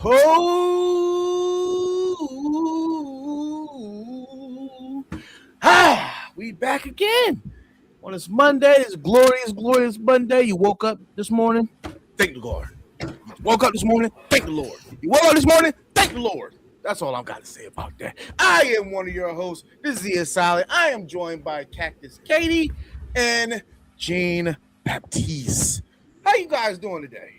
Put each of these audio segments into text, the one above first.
Oh, we back again on this Monday. This glorious Monday. You woke up this morning, thank the Lord. You woke up this morning, thank the Lord. You woke up this morning, thank the Lord. That's all I've got to say about that. I am one of your hosts. This is Zia Solid. I am joined by Cactus Katie and Jean Baptiste. How you guys doing today?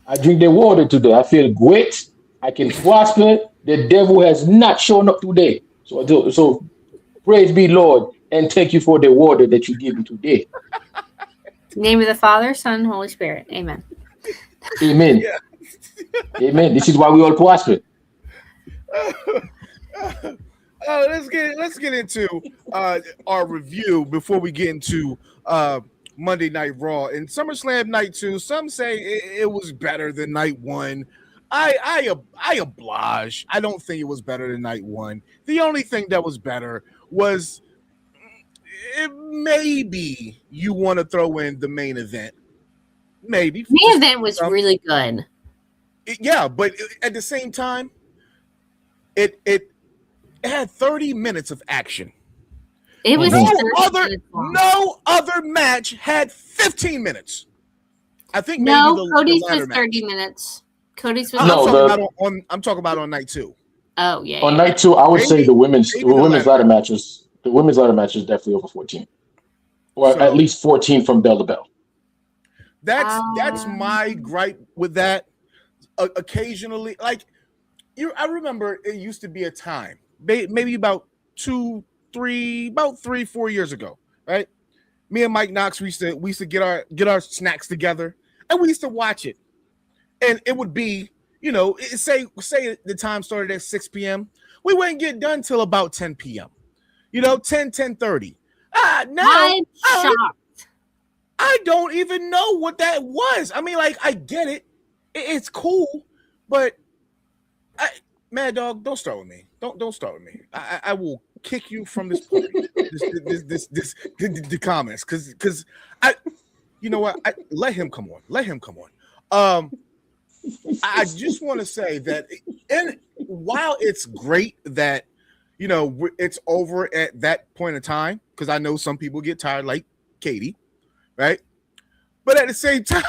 I drink the water today. I feel great. I can prosper. The devil has not shown up today. So praise be, Lord, and thank you for the water that you give me today. In the name of the Father, Son, Holy Spirit. Amen. Amen. Yeah. Amen. This is why we all prosper. Let's get into our review before we get into Monday Night Raw and SummerSlam Night 2. Some say it was better than Night 1. I oblige. I don't think it was better than Night 1. The only thing that was better was maybe you want to throw in the main event. Maybe the main event was really good. Yeah, but at the same time, it had 30 minutes of action. It was no other match had 15 minutes. I think Cody's was 30 minutes. Cody's was I'm talking about on night 2. Oh yeah. On night 2, I would say the women's ladder matches. The women's ladder match is definitely over 14, or at least 14 from bell to bell. That's my gripe with that. Occasionally, I remember it used to be a time, maybe about 3-4 years ago, right? Me and Mike Knox, we used to get our snacks together, and we used to watch it. And it would be, say the time started at 6 p.m. We wouldn't get done till about 10 p.m. 10:30. Now I'm shocked. I don't even know what that was. I mean, I get it. It's cool, but Mad Dog, don't start with me. Don't start with me. I will kick you from this point. the comments, because you know what? Let him come on. I just want to say that, and while it's great that it's over at that point in time, because I know some people get tired, like Katie, right? But at the same time,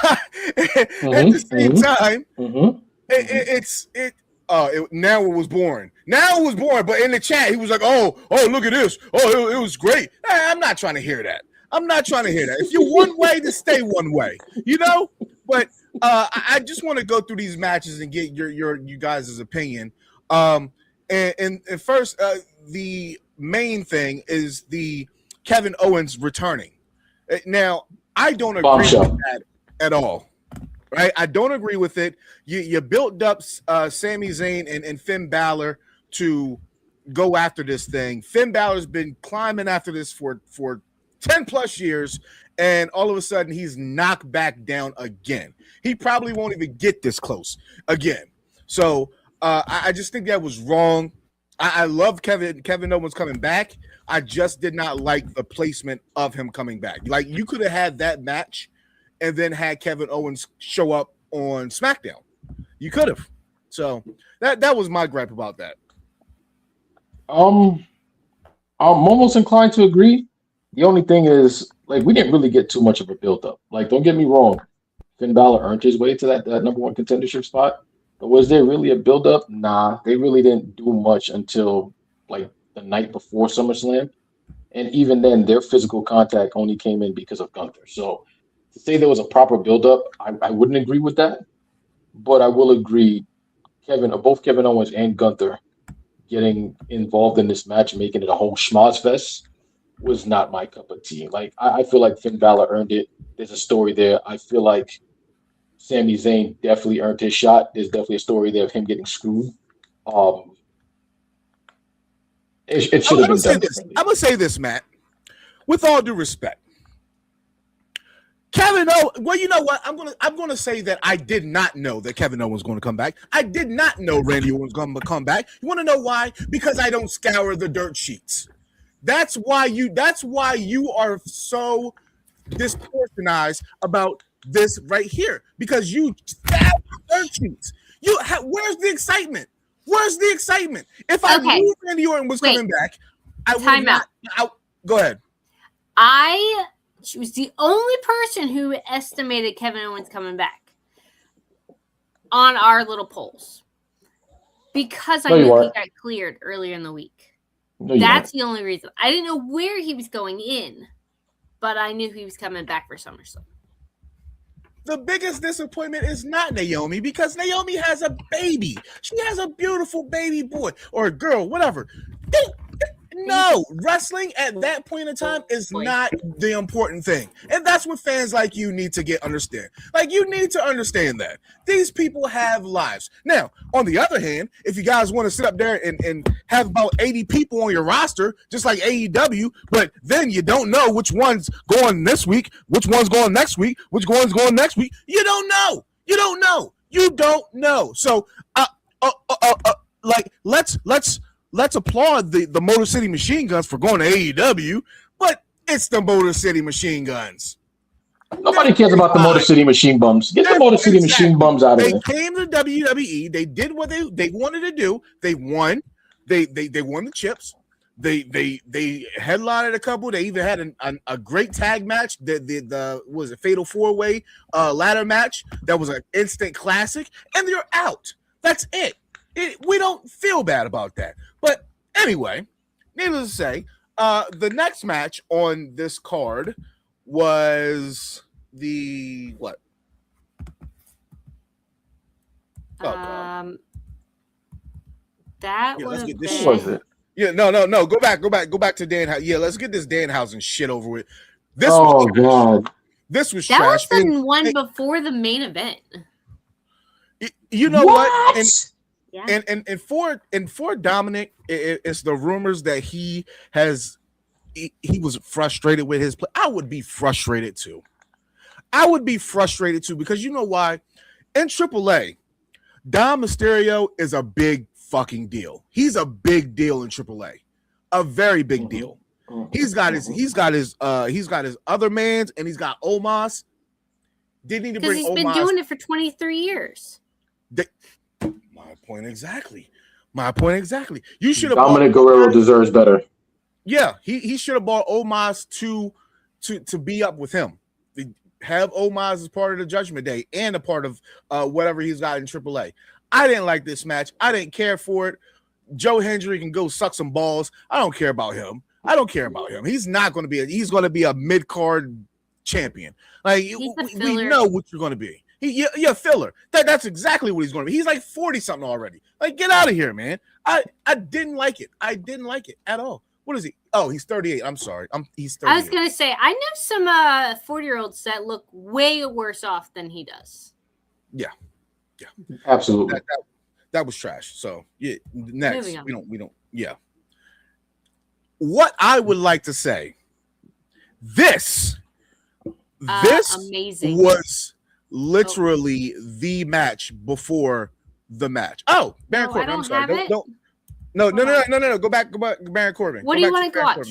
now it was boring. But in the chat, he was like, "Oh, look at this! Oh, it was great." I'm not trying to hear that. If you're one way, to stay one way, But I just want to go through these matches and get you guys' opinion. And first, the main thing is the Kevin Owens returning. Now, I don't agree with that at all. Right? I don't agree with it. You built up Sami Zayn and Finn Balor to go after this thing. Finn Balor's been climbing after this for 10 plus years, and all of a sudden he's knocked back down again. He probably won't even get this close again. So I just think that was wrong. I love Kevin Owens coming back. I just did not like the placement of him coming back. You could have had that match and then had Kevin Owens show up on SmackDown. You could have. So that was my gripe about that. I'm almost inclined to agree. The only thing is, we didn't really get too much of a build-up. Don't get me wrong. Finn Balor earned his way to that number one contendership spot. But was there really a build-up? Nah, they really didn't do much until, the night before SummerSlam. And even then, their physical contact only came in because of Gunther. So to say there was a proper build-up, I wouldn't agree with that. But I will agree, both Kevin Owens and Gunther getting involved in this match, making it a whole schmoz fest, was not my cup of tea. I feel like Finn Balor earned it. There's a story there. I feel like Sami Zayn definitely earned his shot. There's definitely a story there of him getting screwed. It should have been done differently. I'm gonna say this, Matt. With all due respect, Kevin Owens. Well, you know what? I'm gonna say that I did not know that Kevin Owens was going to come back. I did not know Randy Orton was going to come back. You want to know why? Because I don't scour the dirt sheets. That's why you are so disproportionized about this right here, because you scour the dirt sheets. Where's the excitement? Where's the excitement? If I knew Randy Orton was coming back, I would not. Go ahead. She was the only person who estimated Kevin Owens coming back on our little polls because I knew he got cleared earlier in the week. That's the only reason. I didn't know where he was going in, but I knew he was coming back for SummerSlam. The biggest disappointment is not Naomi because Naomi has a baby. She has a beautiful baby boy or girl, whatever. No, wrestling at that point in time is not the important thing. And that's what fans like you need to understand. Like, you need to understand that. These people have lives. Now, on the other hand, if you guys want to sit up there and have about 80 people on your roster, just like AEW, but then you don't know which one's going this week, which one's going next week, which one's going next week, you don't know. You don't know. You don't know. So, let's applaud the Motor City Machine Guns for going to AEW, but it's the Motor City Machine Guns. Nobody cares about the Motor City Machine Bums. Get the Motor City Machine Bums out of there. They came to WWE. They did what they wanted to do. They won. They won the chips. They headlined a couple. They even had a great tag match. The was a Fatal 4-Way ladder match that was an instant classic, and they're out. That's it. We don't feel bad about that. But anyway, needless to say, the next match on this card was the what? That was it. Yeah, no. Go back to Dan. Yeah, let's get this Danhausen shit over with. This God, this was that trash. was the one before the main event. You know what? Yeah. And for Dominic, it's the rumors that he was frustrated with his play. I would be frustrated too. Because you know why? In AAA, Dom Mysterio is a big fucking deal. He's a big deal in AAA, a very big deal. He's got his other mans, and he's got Omos. Didn't need to bring Omos. He's been doing it for 23 years. My point exactly. You should have. Dominic Guerrero deserves better. Yeah, he should have bought Omos to be up with him. Have Omos as part of the Judgment Day and a part of whatever he's got in AAA. I didn't like this match. I didn't care for it. Joe Hendry can go suck some balls. I don't care about him. He's not going to be. He's going to be a mid-card champion. Like we know what you're going to be. You're a filler. That's exactly what he's going to be. He's like 40-something already. Like, get out of here, man. I didn't like it. I didn't like it at all. What is he? Oh, he's 38. I'm sorry. He's 38. I was going to say, I know some 40-year-olds that look way worse off than he does. Yeah. Absolutely. That was trash. So, yeah, next. We don't. Yeah. What I would like to say, this amazing. Was literally the match before the match. Oh, Baron Corbin. I'm sorry. No. Go back, Baron Corbin. What do you want to watch?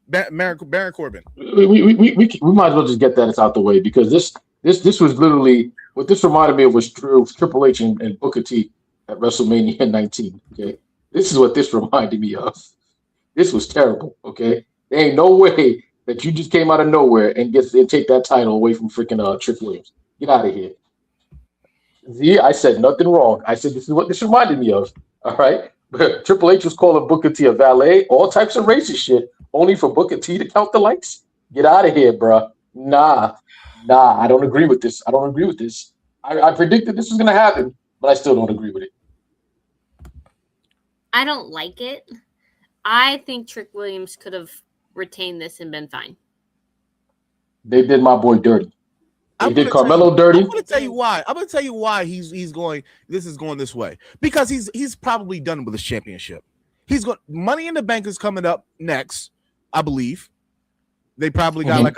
Baron Corbin. We might as well just get that out the way because this was literally what this reminded me of was Triple H and Booker T at WrestleMania 19. Okay, this is what this reminded me of. This was terrible. Okay, there ain't no way that you just came out of nowhere and take that title away from freaking Trick Williams. Get out of here. See, I said nothing wrong. I said this is what this reminded me of. All right. Triple H was calling Booker T a valet, all types of racist shit, only for Booker T to count the lights. Get out of here, bro. Nah, I don't agree with this. I predicted this was going to happen, but I still don't agree with it. I don't like it. I think Trick Williams could have retained this and been fine. They did my boy dirty. They did Carmelo dirty. I'm going to tell you why he's going. This is going this way because he's probably done with his championship. He's got Money in the Bank is coming up next, I believe. They probably got like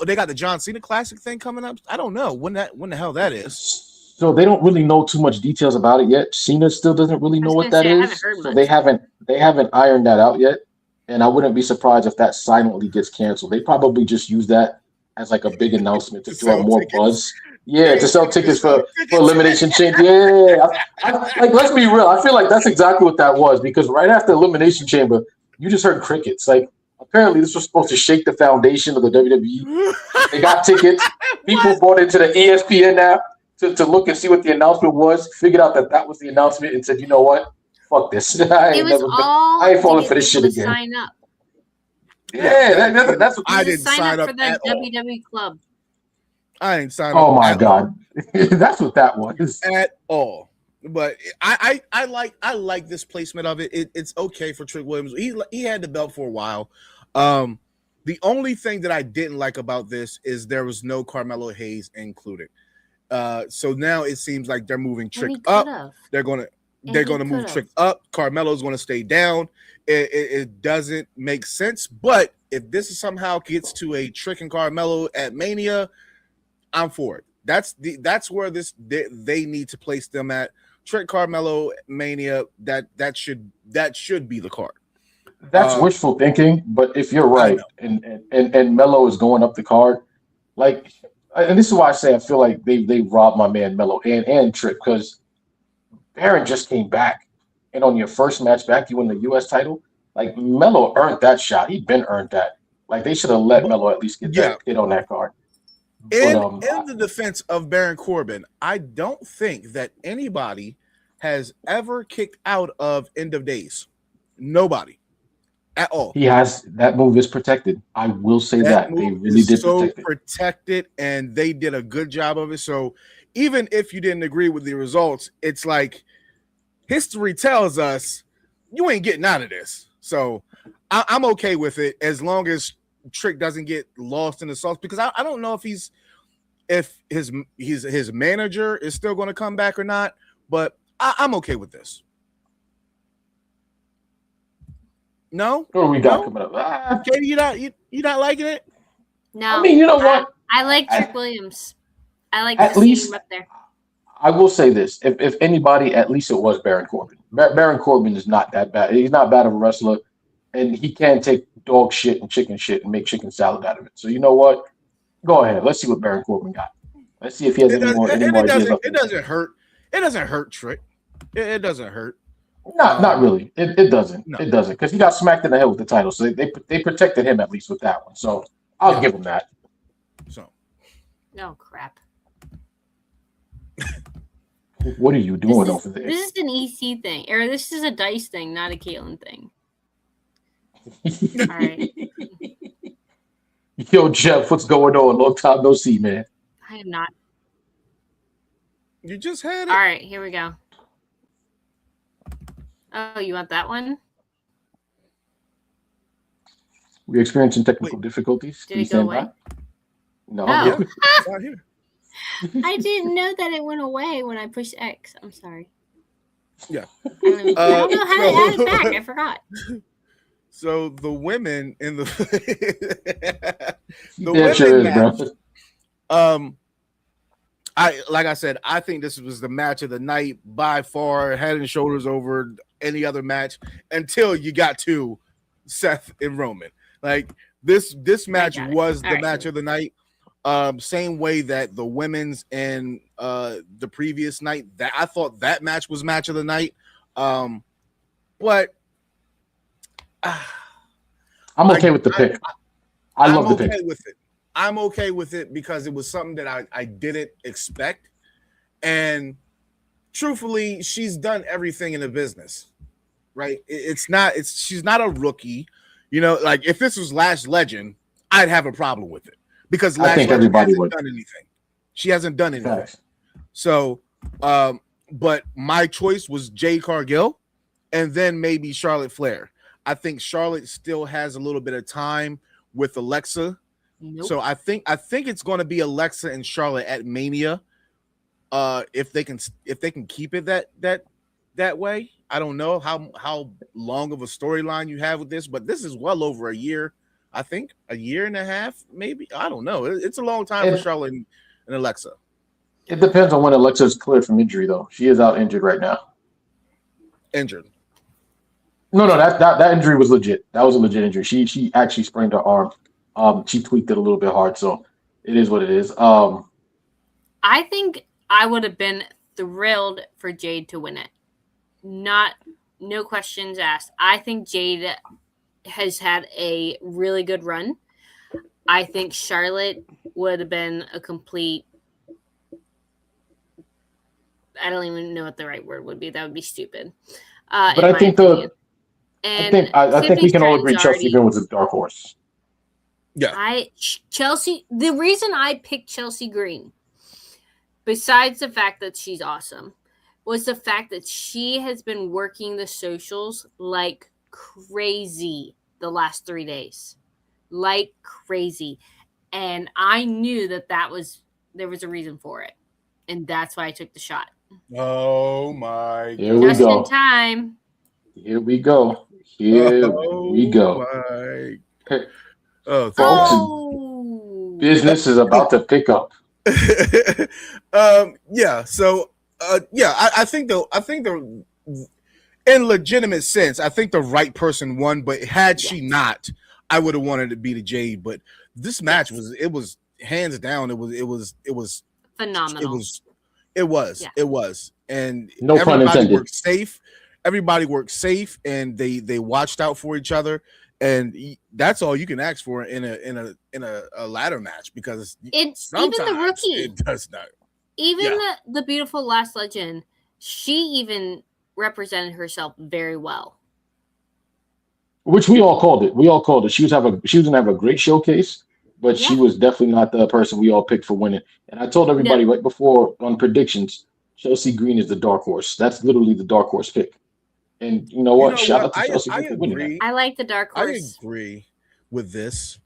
they got the John Cena Classic thing coming up. I don't know when the hell that is. So they don't really know too much details about it yet. Cena still doesn't really know what that is. So they haven't ironed that out yet. And I wouldn't be surprised if that silently gets canceled. They probably just use that as like a big announcement to draw more buzz. Yeah, to sell tickets for Elimination Chamber. Yeah. Like, let's be real. I feel like that's exactly what that was because right after Elimination Chamber, you just heard crickets. Like, apparently this was supposed to shake the foundation of the WWE. They got tickets. People bought into the ESPN app to look and see what the announcement was, figured out that was the announcement and said, you know what? Fuck this. I ain't falling for this shit again. Sign up. Yeah, that's what I didn't sign up for the WWE club. I ain't signed up. Oh my god, that's what that was at all. But I like this placement of it. It's okay for Trick Williams. He had the belt for a while. The only thing that I didn't like about this is there was no Carmelo Hayes included. So now it seems like they're moving Trick up. They're gonna move Trick up. Carmelo's gonna stay down. It doesn't make sense. But if this somehow gets to a Trick and Carmelo at Mania, I'm for it. That's where they need to place them at. Trick Carmelo Mania. That should be the card. That's wishful thinking, but if you're right, and Melo is going up the card, like, and this is why I say I feel like they robbed my man Melo and Trick because Baron just came back, and on your first match back, you win the U.S. title. Like Melo earned that shot. He'd been earned that. Like they should have let Melo at least get on that card. In the defense of Baron Corbin, I don't think that anybody has ever kicked out of End of Days. Nobody. At all. He has that move is protected. I will say that they really did protect it, and they did a good job of it. So even if you didn't agree with the results, it's like history tells us you ain't getting out of this. So I'm okay with it as long as Trick doesn't get lost in the sauce because I don't know if his manager is still going to come back or not, but I'm okay with this. No, what we got coming up? Katie, you not liking it? No, I mean, you know what? I like Trick Williams. I like at least up there. I will say this: if anybody, at least it was Baron Corbin. Baron Corbin is not that bad. He's not bad of a wrestler, and he can take dog shit and chicken shit and make chicken salad out of it. So you know what? Go ahead. Let's see what Baron Corbin got. Let's see if he has any more ideas. It doesn't hurt. It doesn't hurt Trick. It doesn't hurt. Not really. It doesn't. No. It doesn't because he got smacked in the head with the title, so they protected him at least with that one. So I'll give him that. So, no crap. What are you doing over there? This is an EC thing, or this is a Dice thing, not a Caitlyn thing. All right. Yo, Jeff, what's going on? Long time no see, man. I am not. You just had it. All right, here we go. Oh, you want that one? We're experiencing technical difficulties. Did it go away? No. Yeah, it's not here. I didn't know that it went away when I pushed X. I'm sorry. Yeah. I don't know how to add it back. I forgot. So the women in the like I said, I think this was the match of the night by far, head and shoulders over any other match until you got to Seth and Roman. Like this match was the match of the night. Same way that the women's and the previous night, that I thought that match was match of the night. But I'm okay with the pick. I love the pick. I'm okay with it because it was something that I didn't expect. And truthfully, she's done everything in the business, right? She's not a rookie. You know, like if this was Lash Legend, I'd have a problem with it because Lash Legend hasn't done anything. She hasn't done anything. Nice. So, but my choice was Jade Cargill and then maybe Charlotte Flair. I think Charlotte still has a little bit of time with Alexa. Nope. So I think it's going to be Alexa and Charlotte at Mania. If they can keep it that way. I don't know how long of a storyline you have with this, but this is well over a year. I think a year and a half, maybe. I don't know. It's a long time for Charlotte and Alexa. It depends on when Alexa's cleared from injury, though. She is out injured right now. Injured. No, that injury was legit. That was a legit injury. She actually sprained her arm. She tweaked it a little bit hard, so it is what it is. I think I would have been thrilled for Jade to win it. No questions asked. I think Jade has had a really good run. I think Charlotte would have been a complete. I don't even know what the right word would be. That would be stupid. But I think I think we can all agree Chelsea Green was a dark horse. Yeah. Chelsea. The reason I picked Chelsea Green, besides the fact that she's awesome, was the fact that she has been working the socials like crazy the last 3 days. Like crazy. And I knew that there was a reason for it. And that's why I took the shot. Oh my God. Here we Just go. in time. Here we go. Here we go. Oh, folks, business is about to pick up. Yeah. So, I think the in legitimate sense, I think the right person won. But had she not, I would have wanted to be the Jade. But this match was hands down. It was phenomenal. It was, and no pun intended. Everybody worked safe, and they watched out for each other. And that's all you can ask for in a ladder match, because it's even the rookie. It does not. Even the beautiful Last Legend, she even represented herself very well. Which we all called it. She was gonna have a great showcase, but she was definitely not the person we all picked for winning. And I told everybody right before on predictions, Chelsea Green is the dark horse. That's literally the dark horse pick. And you know what? Shout out to Chelsea Green for winning that. I like the dark horse. I agree with this,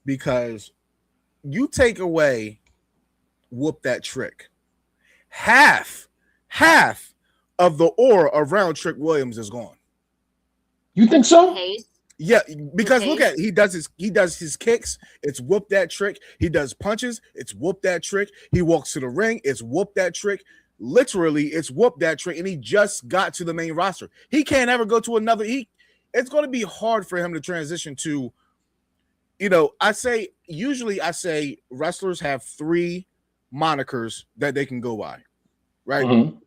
because you take away Whoop That Trick, half of the aura around Trick Williams is gone. You think so? Yeah, because look at he does his kicks, it's Whoop That Trick. He does punches, it's Whoop That Trick. He walks to the ring, it's Whoop That Trick. Literally, it's Whoop That Trick, and he just got to the main roster. He can't ever go to another. It's going to be hard for him to transition to. I say wrestlers have 3 monikers that they can go by, right? Mm-hmm.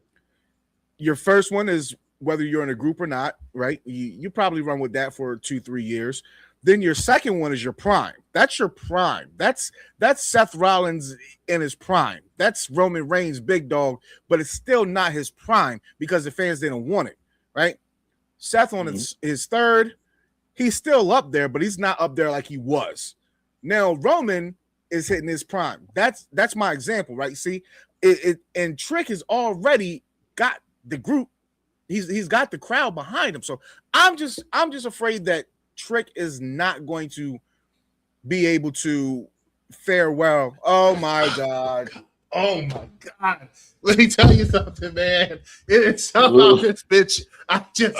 Your first one is whether you're in a group or not, right? You probably run with that for 2-3 years. Then your second one is your prime. That's your prime. That's Seth Rollins in his prime. That's Roman Reigns' big dog, but it's still not his prime because the fans didn't want it, right? Seth on his third, he's still up there, but he's not up there like he was. Now Roman is hitting his prime. That's my example, right? See, and Trick has already got the group. He's got the crowd behind him. So I'm just afraid that Trick is not going to be able to fare well. Oh my God. Oh my God. Let me tell you something, man. It's somehow this bitch. I just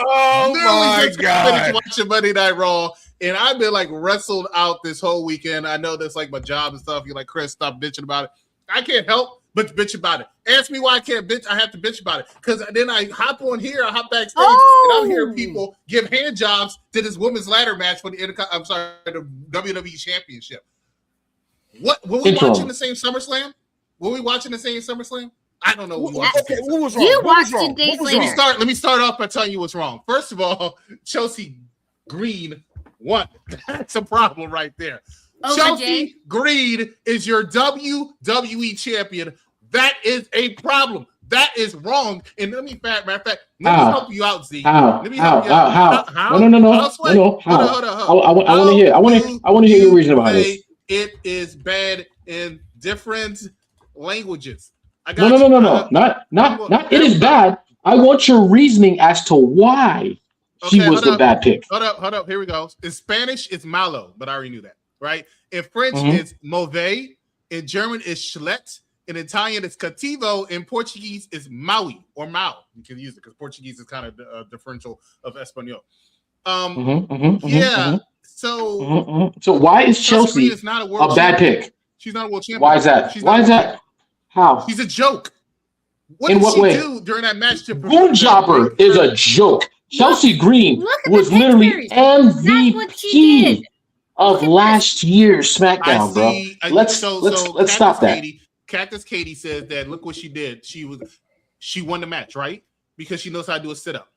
finished watching Monday Night Raw, and I've been like wrestled out this whole weekend. I know that's like my job and stuff. You're like, Chris, stop bitching about it. I can't help but bitch about it. Ask me why I can't bitch. I have to bitch about it. Because then I hop on here, I hop backstage, and I'm hearing people give hand jobs to this women's ladder match for the WWE Championship. Were we watching the same SummerSlam? Were we watching the same SummerSlam? I don't know. What was wrong? You watched it days later. Let me start off by telling you what's wrong. First of all, Chelsea Green won. That's a problem right there. Chelsea Green is your WWE champion. That is a problem. That is wrong. And let me help you out, Z. How? Let me help you out. How? No. How? I want to hear. I want to hear your reason behind this. It is bad in different languages. No. Not. It is bad. I want your reasoning as to why she was the bad pick. Hold up. Here we go. In Spanish, it's malo, but I already knew that, right? In French, it's mauvais. In German, it's Schlett. In Italian, it's cattivo. In Portuguese, it's Maui or Mau. You can use it because Portuguese is kind of a differential of Espanol. So why is Chelsea a bad pick? She's not a world champion. Why is that? Why is that? How? She's a joke. What did she do during that match? Boom Jobber is a joke. Chelsea Green was literally MVP of last year's SmackDown, bro. Let's stop that. Cactus Katie says that look what she did. She won the match, right? Because she knows how to do a sit-up.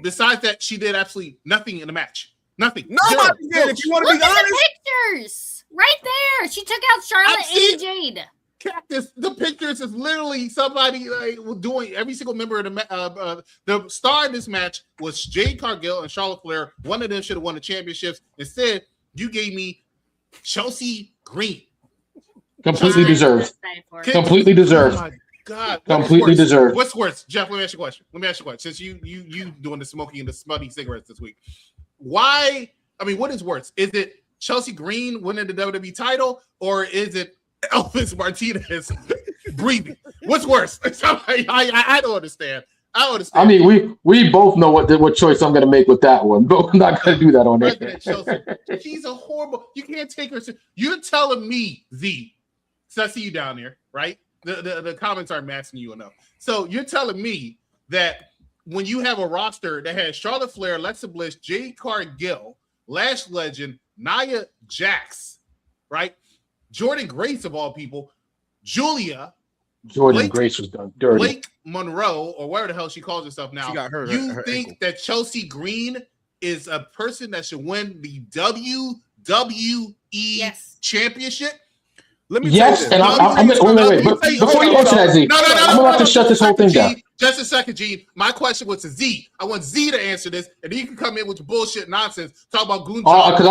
Besides that, she did absolutely nothing in the match. Nothing. Nobody did. If you want to be honest, the pictures right there. She took out Charlotte and Jade. Cactus. The pictures is literally somebody like doing every single member of the star in this match was Jade Cargill and Charlotte Flair. One of them should have won the championships. Instead, you gave me Chelsea Green. Completely deserved. Completely deserved. Oh my God. Completely deserved. What's worse? Jeff, let me ask you a question. Since you doing the smoking and the smutty cigarettes this week. Why? I mean, what is worse? Is it Chelsea Green winning the WWE title, or is it Elvis Martinez breathing? What's worse? I don't understand. I mean, we both know what choice I'm going to make with that one, but we're not going to do that on there. She's a horrible. You can't take her. You're telling me, Z. So I see you down there, right? The comments aren't matching you enough. So you're telling me that when you have a roster that has Charlotte Flair, Alexa Bliss, Jade Cargill, Lash Legend, Nia Jax, right? Jordan Grace of all people, Julia. Grace was done dirty. Blake Monroe, or whatever the hell she calls herself now. She got her think ankle. that Chelsea Green is a person that should win the WWE championship? Let me yes, and I'm wait. But before you answer that, Z, I'm about to shut this whole thing down. Just a second, G. My question was to Z. I want Z to answer this, and then you can come in with your bullshit nonsense. Talk about Goon. Because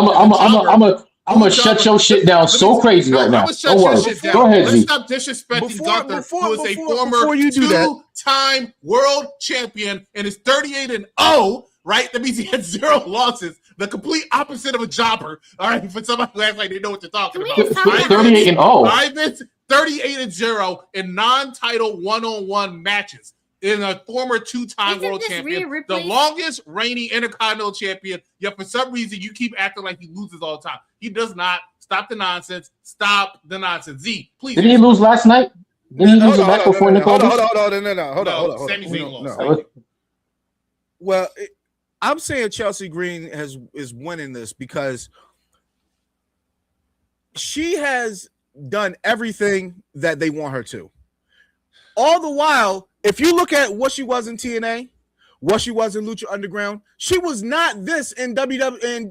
I'm gonna shut your shit down so crazy right now. Don't worry. Go ahead, Z. Let's stop disrespecting Gunther, who is a former two-time world champion and is 38-0. Right? That means he had 0 losses. The complete opposite of a jobber. All right, for somebody who acts like they know what they're talking about. 38-0. Ivan's 38-0 in non-title one-on-one matches. In a former 2-time world champion, the longest reigning intercontinental champion. Yet for some reason, you keep acting like he loses all the time. He does not. Stop the nonsense. Stop the nonsense. Z, please. Did he lose last night? Did he lose the match before Nicole? Hold on. Sami Zayn lost. Well, I'm saying Chelsea Green is winning this because she has done everything that they want her to. All the while, if you look at what she was in TNA, what she was in Lucha Underground, she was not this in WWE. In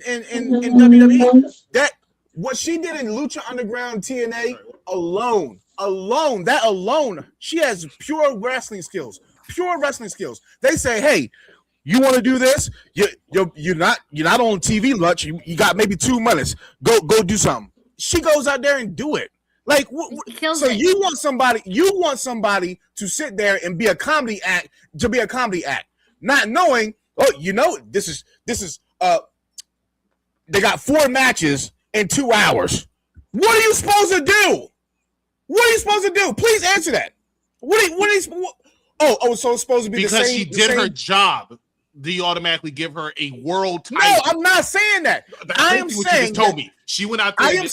WWE. That what she did in Lucha Underground TNA alone, she has pure wrestling skills. They say, hey, you want to do this? You're not on TV much. You got maybe 2 minutes. Go do something. She goes out there and do it. Like so, you want somebody to sit there and be a comedy act, not knowing. Oh, this is. They got 4 matches in 2 hours. What are you supposed to do? Please answer that. So it's supposed to be because the same, she did her job. Do you automatically give her a world title? No, I'm not saying that. I am saying what you just told me. She went out there. I am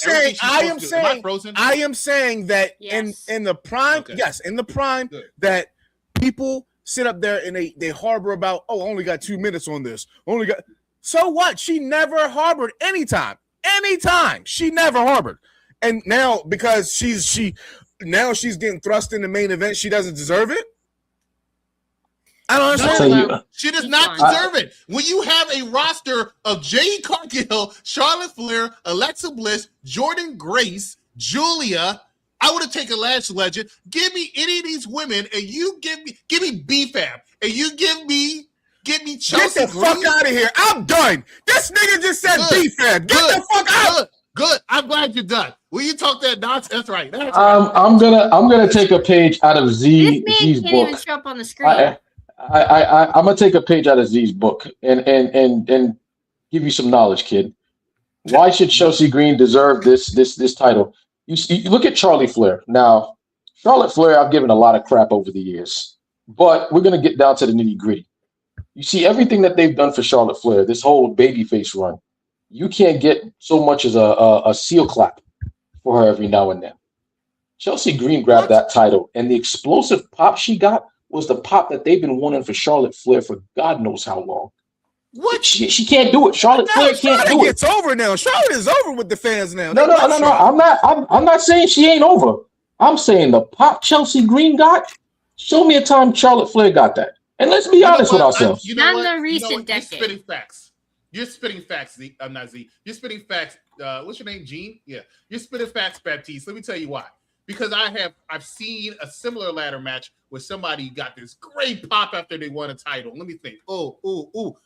saying that in the prime, in the prime, that people sit up there and they harbor about, I only got 2 minutes on this. So what? She never harbored anytime. She never harbored. And now because she's getting thrust in the main event, she doesn't deserve it. I don't understand. She does not deserve it. When you have a roster of Jade Cargill, Charlotte Flair, Alexa Bliss, Jordan Grace, Julia, I would have taken Lash Legend. Give me any of these women, and you give me B-Fab, and you give me Chelsea. Get the fuck out of here! I'm done. This nigga just said B-Fab. Get the fuck out. Good. I'm glad you're done. Will you talk that nonsense? That's right. I'm gonna take a page out of Z's book. This man can't even show up on the screen. I'm gonna take a page out of Z's book and give you some knowledge, kid. Why should Chelsea Green deserve this title? You look at Charlie Flair. Now, Charlotte Flair, I've given a lot of crap over the years, but we're gonna get down to the nitty gritty. You see everything that they've done for Charlotte Flair, this whole babyface run. You can't get so much as a seal clap for her every now and then. Chelsea Green grabbed that title, and the explosive pop she got was the pop that they've been wanting for Charlotte Flair for God knows how long. What? She can't do it. Charlotte Flair can't do it. It's over now. Charlotte is over with the fans now. No. I'm not saying she ain't over. I'm saying the pop Chelsea Green got. Show me a time Charlotte Flair got that. And let's be honest with ourselves. Not in the recent decade. You're spitting facts. You're spitting facts, Z. I'm not Z. You're spitting facts. What's your name, Gene? Yeah. You're spitting facts, Baptiste. Let me tell you why. Because I've seen a similar ladder match where somebody got this great pop after they won a title. Let me think. Oh.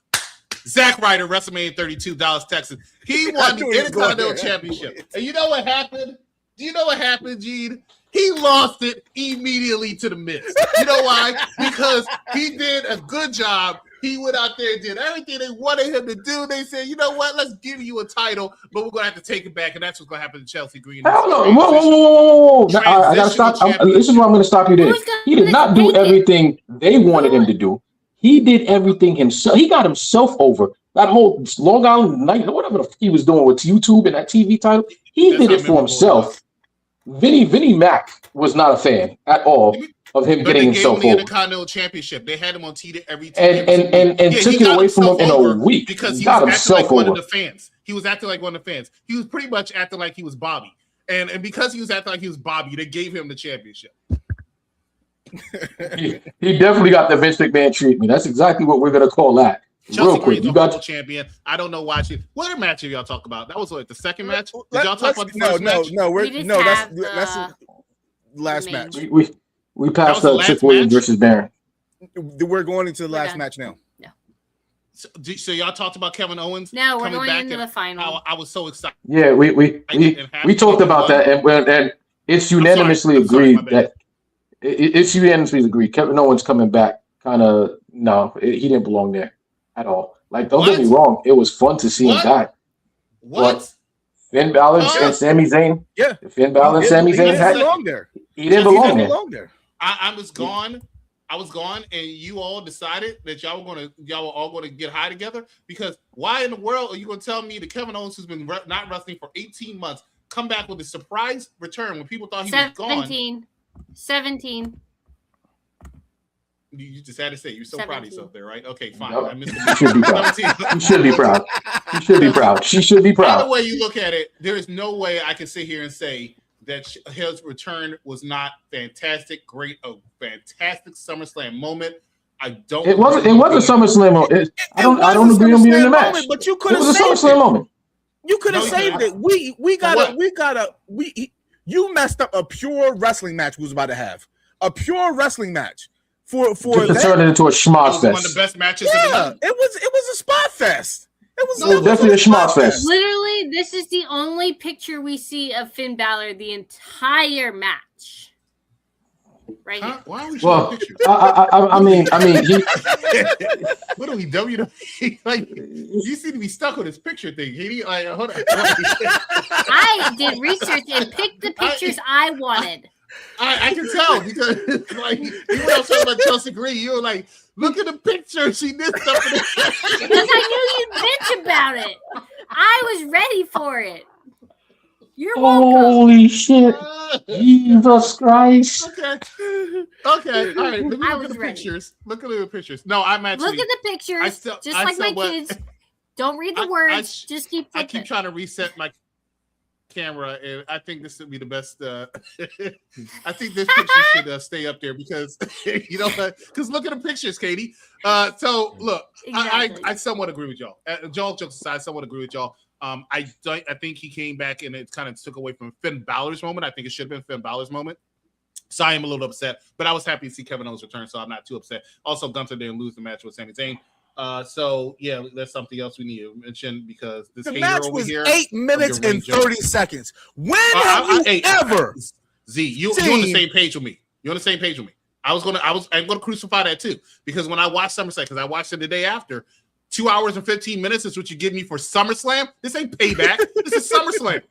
Zack Ryder, WrestleMania 32, Dallas, Texas. He won the Intercontinental Championship. And you know what happened? Do you know what happened, Gene? He lost it immediately to The Miz. You know why? Because he did a good job. He went out there and did everything they wanted him to do. They said, you know what? Let's give you a title, but we're going to have to take it back. And that's what's going to happen to Chelsea Green. Hell no. Whoa. I got to stop. This is where I'm going to stop you there. He did not do everything they wanted him to do. He did everything himself. He got himself over. That whole Long Island Night, whatever the fuck he was doing with YouTube and that TV title, he did it for himself. Vinnie Mac was not a fan at all of him getting himself over. The Intercontinental Championship. They had him on TV every time. And took it away from him in a week. Because he was acting like one of the fans. He was acting like one of the fans. He was pretty much acting like he was Bobby. And because he was acting like he was Bobby, they gave him the championship. he definitely got the Vince McMahon treatment. That's exactly what we're going to call that. Chelsea real quick, you got champion. I don't know why what other match did y'all talk about? That was like the second match. Did y'all talk about the first match? That's the last match. We passed up Chick Williams versus Baron. We're going into the last match now. No. So y'all talked about Kevin Owens. No, we're going into the final. I was so excited. Yeah, we talked about that, and it's unanimously agreed that it's unanimously agreed. Kevin Owens coming back, kind of he didn't belong there at all. Like, don't get me wrong, it was fun to see him back. What? Finn Balor and Sami Zayn. Yeah. Finn Balor and Sami Zayn had belong there. He didn't belong there. I was gone. I was gone, and you all decided that y'all were all going to get high together. Because why in the world are you going to tell me that Kevin Owens, who's been not wrestling for 18 months, come back with a surprise return when people thought he was gone? 17. You just had to say you're so proud of yourself there, right? Okay, fine. Nope. I missed You should be proud. You should be proud. You should be proud. She should be proud. Either way you look at it, there is no way I can sit here and say that his return was not fantastic, great, a fantastic SummerSlam moment. I don't. It wasn't a SummerSlam moment. I don't agree on being in the match. But you could have saved it. It was a SummerSlam moment. You could have saved it. You messed up a pure wrestling match we was about to have. A pure wrestling match. For turn it into a schmoz fest. One of the best matches. It was a spot fest. It was definitely a schmoz fest. Literally, this is the only picture we see of Finn Balor the entire match. Right here. Why are we showing pictures? I mean, what are we, WWE? Like, you seem to be stuck with this picture thing. Like, hold on. I did research and picked the pictures I wanted. I can tell because like you were talking about Chelsea Green, you were like, look at the picture. She did something. Because I knew you'd bitch about it. I was ready for it. You're welcome. Holy shit. Jesus Christ. Okay. All right. Let me look at the pictures. Look at the pictures. No, I'm actually. Look at the pictures. Just like my kids. Don't read the words. Just keep flipping. I keep trying to reset my camera, and I think this would be the best. I think this picture should stay up there because because look at the pictures, Katie. So look, exactly. I somewhat agree with y'all. Jokes aside, I somewhat agree with y'all. I think he came back and it kind of took away from Finn Balor's moment. I think it should have been Finn Balor's moment. So I am a little upset, but I was happy to see Kevin Owens return, so I'm not too upset. Also, Gunther didn't lose the match with Sami Zayn. So yeah, that's something else we need to mention because this match was 8 minutes and 30 seconds. When have you ever? You're on the same page with me. You're on the same page with me. I'm gonna crucify that too because when I watched SummerSlam, because I watched it the day after, 2 hours and 15 minutes is what you give me for SummerSlam. This ain't payback. This is SummerSlam.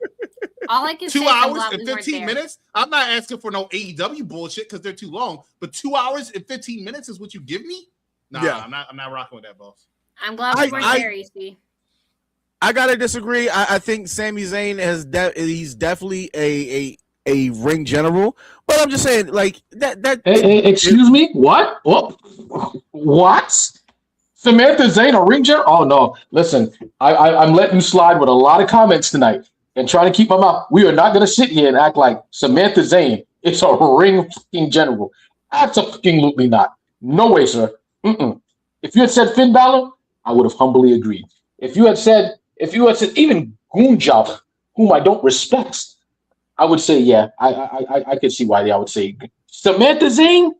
All I can 2 hours and 15 minutes. I'm not asking for no AEW bullshit because they're too long. But 2 hours and 15 minutes is what you give me. Nah, yeah. I'm not rocking with that, boss. I'm glad we weren't there, EC. I gotta disagree. I think Sami Zayn he's definitely a ring general, but I'm just saying like that. Excuse me, what? What? Samantha Zayn, a ring general? Oh no! Listen, I'm letting you slide with a lot of comments tonight and trying to keep my mouth. We are not going to sit here and act like Samantha Zayn It's a ring fucking general. Absolutely not. No way, sir. Mm-mm. If you had said Finn Balor, I would have humbly agreed. If you had said even Goonjob, whom I don't respect, I would say, yeah, I could see why I would say Samantha Zayn.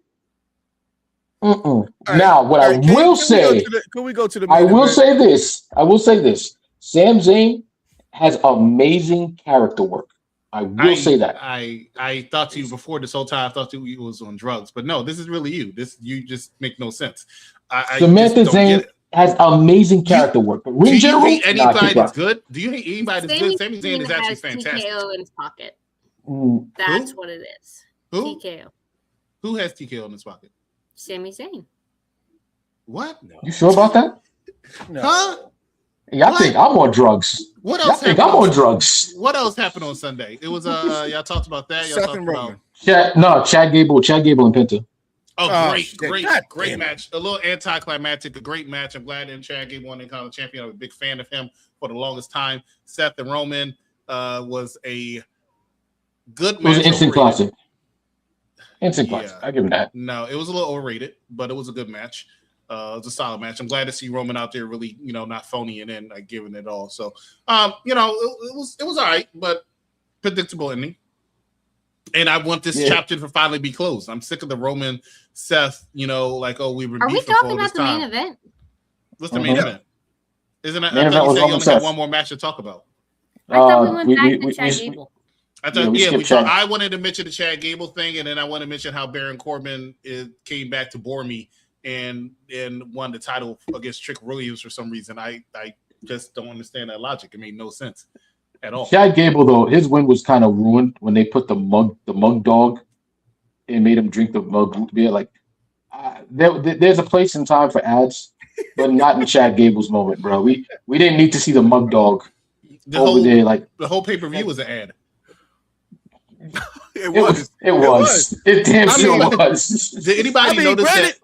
Now, what I will say, can we go to the? I will say this: Sam Zayn has amazing character work. I will say that. I thought to you before this whole time. I thought you was on drugs, but no, this is really you. You just make no sense. Samantha Zayn has amazing character work. But do you hate anybody that's good? Do you hate anybody that's good? Sami Zayn is actually fantastic. TKO in his pocket. That's what it is. Who? TKO. Who has TKO in his pocket? Sami Zayn. What? No. You sure about that? No. Huh? Y'all think I'm on drugs. What else I'm on drugs. What else happened on Sunday? It was y'all talked about that. Y'all Seth and Roman. Chad Gable and Penta. Oh, great match. A little anticlimactic, a great match. I'm glad that Chad Gable won the Intercontinental Champion. I'm a big fan of him for the longest time. Seth and Roman was a good match. It was an instant classic. Instant classic. I give him that. No, it was a little overrated, but it was a good match. It was a solid match. I'm glad to see Roman out there really, not phoning in, like giving it all. So, it was all right, but predictable ending. And I want this chapter to finally be closed. I'm sick of the Roman Seth, we were. Are we talking about the main event? What's the main event? Isn't it? I thought you said you only got one more match to talk about. I thought we went back to Chad Gable. I thought, I wanted to mention the Chad Gable thing, and then I want to mention how Baron Corbin came back to bore me and won the title against Trick Williams for some reason. I just don't understand that logic. It made no sense at all. Chad Gable, though, his win was kind of ruined when they put the mug dog and made him drink the mug beer. Like, there's a place and time for ads, but not in Chad Gable's moment, bro. We didn't need to see the mug dog over there. Like the whole pay-per-view was an ad. It was. It damn sure was. Did anybody notice that?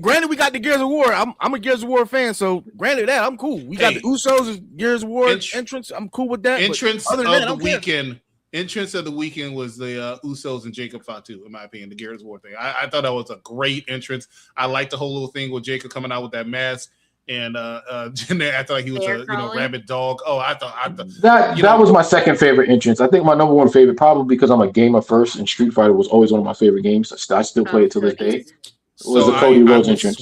Granted, we got the Gears of War. I'm a Gears of War fan, so granted that I'm cool. We got the Usos as Gears of War entrance. I'm cool with that. Entrance of the weekend. Entrance of the weekend was the Usos and Jacob Fatu, in my opinion, the Gears of War thing. I thought that was a great entrance. I liked the whole little thing with Jacob coming out with that mask. And Jinder acted like he was a rabid dog. Oh, I thought that was my second favorite entrance. I think my number one favorite, probably because I'm a gamer first, and Street Fighter was always one of my favorite games. I still play it to this day. Was the Cody Rhodes entrance?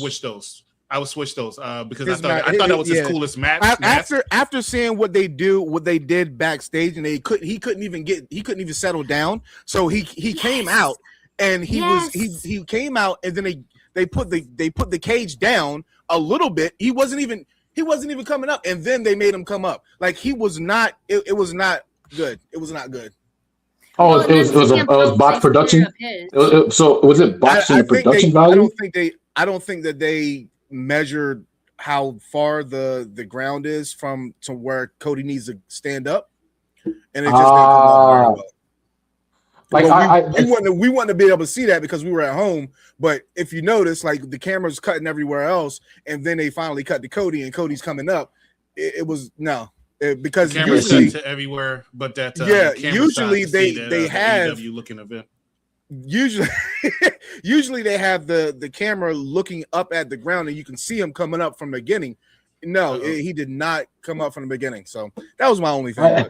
I would switch those because I thought that was his coolest match. After seeing what they did backstage, and he couldn't even settle down. So he came out and he came out, and then they put the cage down a little bit. He wasn't even coming up, and then they made him come up. Like he was not. It was not good. It was not good. Oh, it was botched production. So was it botched in the production value? I don't think that they measured how far the ground is from to where Cody needs to stand up, and it just didn't come up very well. We wanted to be able to see that because we were at home. But if you notice, like the camera's cutting everywhere else, and then they finally cut to Cody, and Cody's coming up. It was no. Because the usually to everywhere, but that usually they have AEW looking event. Usually they have the camera looking up at the ground, and you can see him coming up from the beginning. No, he did not come up from the beginning, so that was my only thing.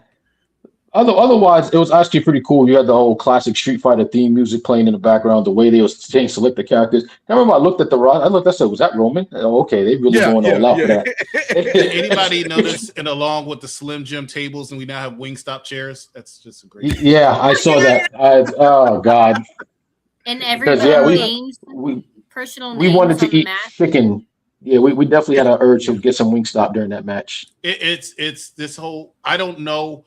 Otherwise, it was actually pretty cool. You had the whole classic Street Fighter theme music playing in the background, the way they was saying select the characters. I remember I looked at the roster. I said, was that Roman? Oh, okay, they really going all out for that. Anybody notice? And along with the Slim Jim tables, and we now have Wingstop chairs. That's just a great. Yeah, I saw that. Oh God. And everybody personal. We wanted to eat chicken. Yeah, we definitely had an urge to get some Wingstop during that match. It's this whole. I don't know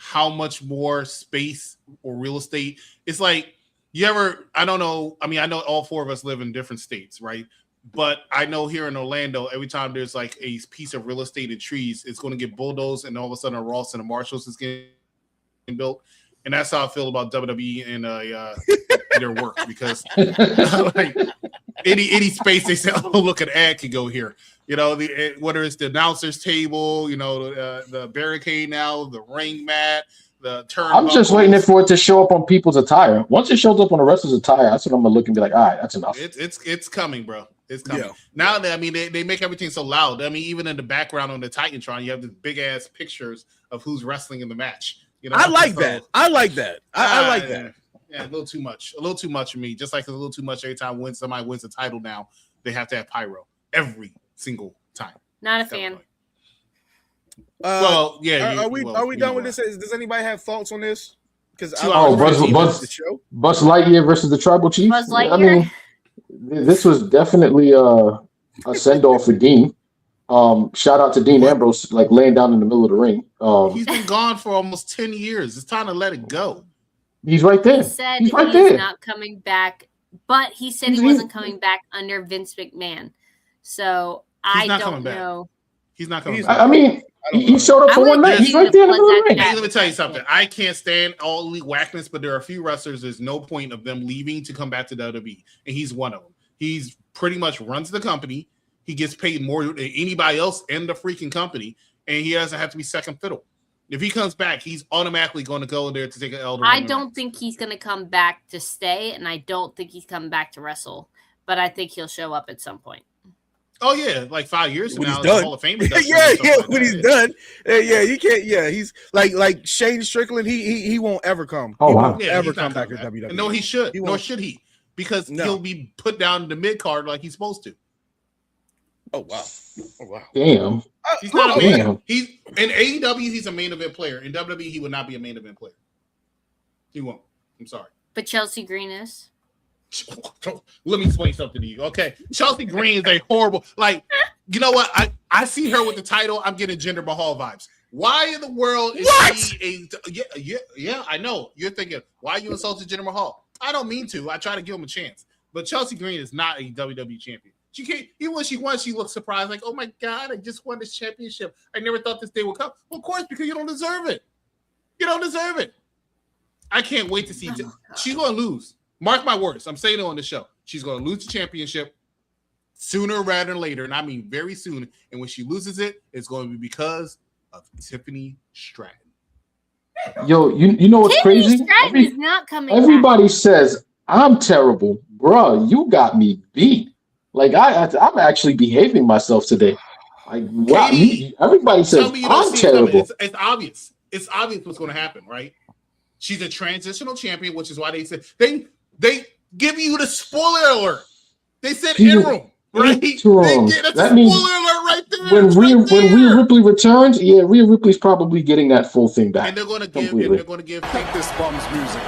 how much more space or real estate. It's like I don't know. I mean, I know all four of us live in different states, right? But I know here in Orlando, every time there's like a piece of real estate and trees, it's going to get bulldozed, and all of a sudden a Ross and a Marshalls is getting built. And that's how I feel about WWE and their work, because like any space they say, oh, look, an ad could go here. Whether it's the announcer's table, the barricade now, the ring mat, I'm just waiting for it to show up on people's attire. Once it shows up on the wrestler's attire, that's what I'm gonna look and be like, all right, that's enough. It's coming, bro. It's coming. Now that they make everything so loud. I mean, even in the background on the Titantron, you have the big ass pictures of who's wrestling in the match. You know, I like that. I like that. Yeah, a little too much. A little too much for me. Just like it's a little too much every time somebody wins a title now, they have to have pyro every single time. Not a fan. Well, yeah. Are we done with this? Does anybody have thoughts on this? Because Buzz Lightyear versus the Tribal Chief. Buzz Lightyear. I mean, this was definitely a send off for Dean. Shout out to Dean Ambrose, like laying down in the middle of the ring. He's been gone for almost 10 years. It's time to let it go. He's right there. He said he's not coming back, but he said he wasn't coming back under Vince McMahon. So I don't know. He's not coming back. I mean, he showed up for one night. He's right there in the middle of the ring. Hey, let me tell you something. I can't stand all elite whackness, but there are a few wrestlers. There's no point of them leaving to come back to WWE, and he's one of them. He's pretty much runs the company. He gets paid more than anybody else in the freaking company, and he doesn't have to be second fiddle. If he comes back, he's automatically going to go there to take an elder. I don't think he's going to come back to stay, and I don't think he's coming back to wrestle, but I think he'll show up at some point. Oh yeah, like 5 years from now, the Hall of Fame. When he's done. You can't. Yeah, he's like Shane Strickland. He won't ever come. Oh wow, ever come back to WWE? No, he should. Nor should he, because he'll be put down in the mid card like he's supposed to. Oh wow. Damn. He's not a main. He's in AEW. He's a main event player. In WWE, he would not be a main event player. He won't. I'm sorry. But Chelsea Green is. Let me explain something to you. Okay, Chelsea Green is a horrible. Like, you know what? I see her with the title. I'm getting Jinder Mahal vibes. Why in the world is she a? Yeah. I know you're thinking. Why you insulted Jinder Mahal? I don't mean to. I try to give him a chance. But Chelsea Green is not a WWE champion. She can't. Even when she won, she looked surprised, like, "Oh my God, I just won this championship. I never thought this day would come." Well, of course, because you don't deserve it. You don't deserve it. I can't wait to see. She's going to lose. Mark my words. I'm saying it on the show. She's going to lose the championship sooner rather than later, and I mean very soon. And when she loses it, it's going to be because of Tiffany Stratton. Yo, you know what's Tiffany crazy? Stratton is not coming Everybody back. says I'm terrible, bro. You got me beat. Like I'm actually behaving myself today. Like wow, everybody says I'm terrible. It's obvious. It's obvious what's going to happen, right? She's a transitional champion, which is why they said they give you the spoiler alert. They said interim, right? That's that a means spoiler alert right there. When Rhea Ripley returns, Rhea Ripley's probably getting that full thing back. And they're going to give this bum's music.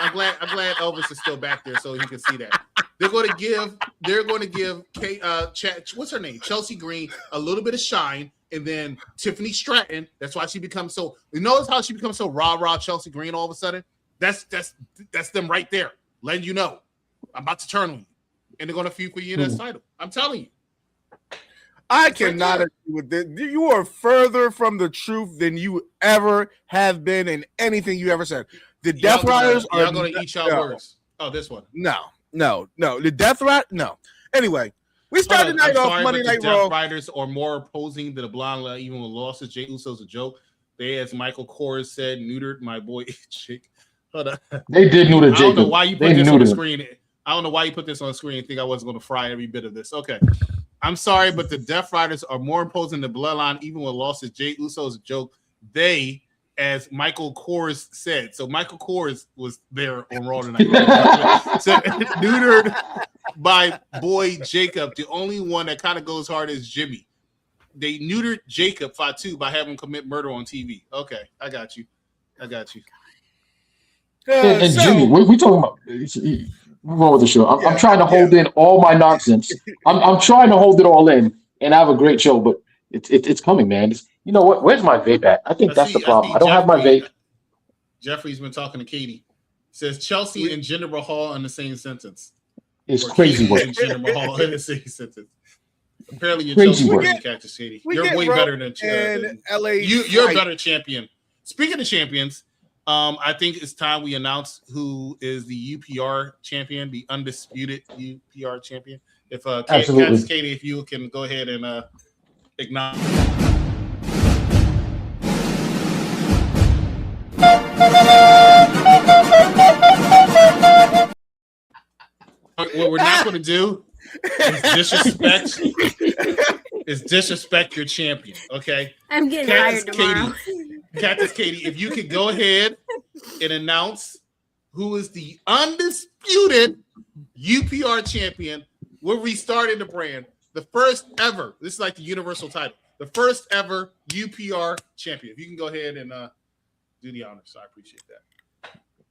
I'm glad Elvis is still back there so he can see that. They're going to give what's her name? Chelsea Green a little bit of shine, and then Tiffany Stratton. That's why she becomes so. You notice how she becomes so rah Chelsea Green all of a sudden. That's them right there, letting you know I'm about to turn on you, and they're going to feud for you in that title. I'm telling you. I cannot agree with this. You are further from the truth than you ever have been in anything you ever said. The Death Riders are going to eat y'all words. Oh, this one. No. The Death Riders, no. Anyway, we started the night off Monday Night Raw. The Death Riders are more opposing than the Blonde, even with losses. Jey Uso's a joke. They, as Michael Kors said, neutered my boy Chick. Hold on. They did neuter Jacob. I don't know why you put this on the screen. I don't know why you put this on the screen and think I wasn't going to fry every bit of this. Okay. I'm sorry, but the Death Riders are more imposing than the Bloodline, even with losses. Jey Uso's a joke. They, as Michael Kors said. So Michael Kors was there on Raw tonight. So neutered by boy Jacob. The only one that kind of goes hard is Jimmy. They neutered Jacob Fatu by having him commit murder on TV. Okay, I got you. And Jimmy, we talking about. Move on with the show. I'm trying to hold in all my nonsense. I'm trying to hold it all in and have a great show, but it's coming, man. You know what? Where's my vape at? I think that's the problem. I don't have my vape. Jeffrey's been talking to Katie. Says Chelsea and Jinder Mahal in the same sentence. It's crazy work. And Jinder Mahal in the same sentence. Apparently, you're Chelsea working Cactus Katie. You're way better than LA. You're a better champion. Speaking of champions, I think it's time we announce who is the UPR champion, the undisputed UPR champion. If Katie, if you can go ahead and acknowledge. What we're not going to do is disrespect your champion. Okay, I'm getting fired tomorrow. Cactus Katie, if you could go ahead and announce who is the undisputed UPR champion. We're restarting the brand. The first ever. This is like the universal title. The first ever UPR champion. If you can go ahead and do the honors, so I appreciate that.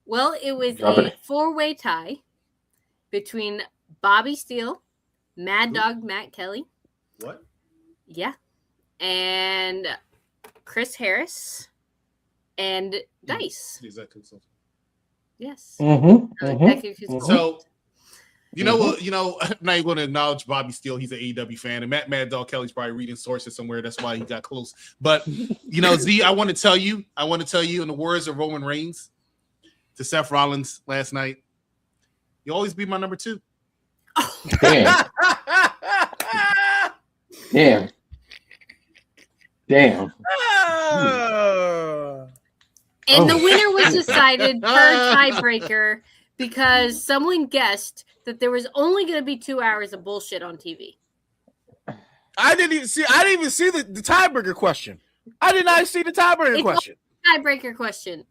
Well, it was a 4-way tie between Bobby Steele, Mad Dog Matt Kelly. What? Yeah. And Chris Harris and Dice. Yes. Mm-hmm. So, you know what? I'm not even going to acknowledge Bobby Steele. He's an AEW fan, and Mad Dog Kelly's probably reading sources somewhere. That's why he got close. But Z, I want to tell you, in the words of Roman Reigns to Seth Rollins last night, you always be my number 2. Damn. And the winner was decided per tiebreaker because someone guessed that there was only going to be 2 hours of bullshit on TV. I didn't even see the tiebreaker question. I did not see the tiebreaker question. Tiebreaker question.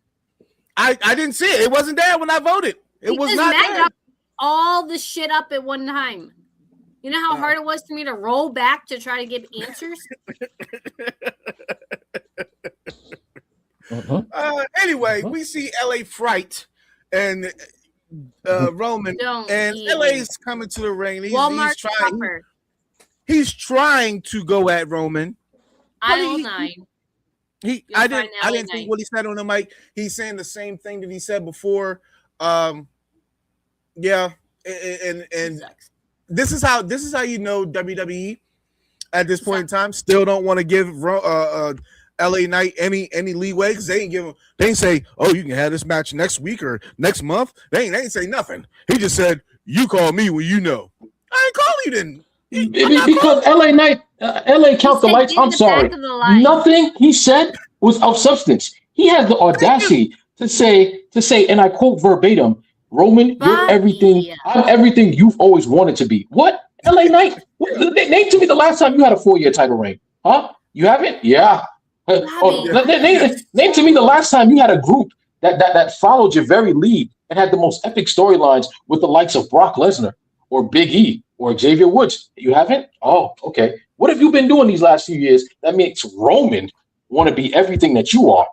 I didn't see it. It wasn't there when I voted. It was not Matt there. got all the shit up at one time. You know how hard it was for me to roll back to try to give answers? Anyway, we see LA Fright and Roman, and LA's coming to the ring. He's trying to go at Roman. Aisle 9. I didn't think what he said on the mic. He's saying the same thing that he said before. Yeah, and this is how WWE at this point in time still don't want to give LA Knight any leeway because they ain't say, oh, you can have this match next week or next month. They ain't say nothing. He just said, you call me when you know. I ain't call you then. Because LA Knight, LA count the lights. I'm sorry. Nothing he said was of substance. He has the audacity to say, and I quote verbatim, Roman, you're everything. I'm everything you've always wanted to be. What? LA Knight? Name to me the last time you had a 4-year title reign. Huh? You haven't? Yeah. Name to me the last time you had a group that followed your very lead and had the most epic storylines with the likes of Brock Lesnar or Big E or Xavier Woods. You haven't? Oh, okay. What have you been doing these last few years that makes Roman want to be everything that you are?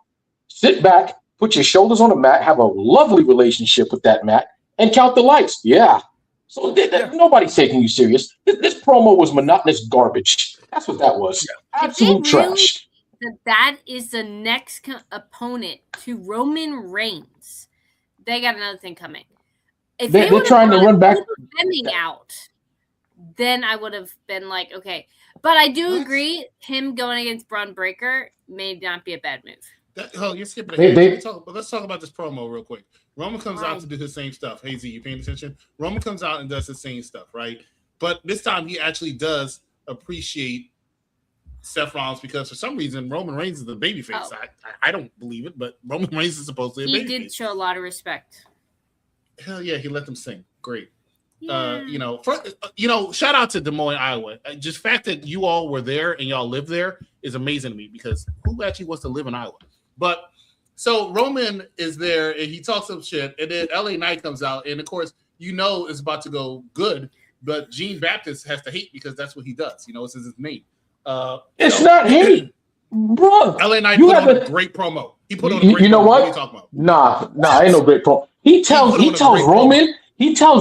Sit back, put your shoulders on the mat, have a lovely relationship with that mat, and count the lights. Yeah. So nobody's taking you serious. This promo was monotonous garbage. That's what that was. Absolute trash. That is the next opponent to Roman Reigns. They got another thing coming. If they're trying to run back out, then I would have been like, okay. But I do agree, him going against Braun Breaker may not be a bad move. You're skipping ahead. Let's talk about this promo real quick. Roman comes out to do the same stuff. Hey, Z, you paying attention? Roman comes out and does the same stuff, right? But this time he actually does appreciate Seth Rollins because for some reason Roman Reigns is the babyface. I don't believe it, but Roman Reigns is supposed to be a babyface. He did show a lot of respect. Hell yeah, he let them sing. Great. Yeah. Shout out to Des Moines, Iowa. Just fact that you all were there and y'all live there is amazing to me because who actually wants to live in Iowa? But so Roman is there and he talks some shit, and then LA Knight comes out, and of course, it's about to go good, but Jean Baptist has to hate because that's what he does. It's his name. It's not hate, bro. LA Knight put on a great promo. He put on a great promo. You know what? What are you talking about? Nah, ain't no great promo. He tells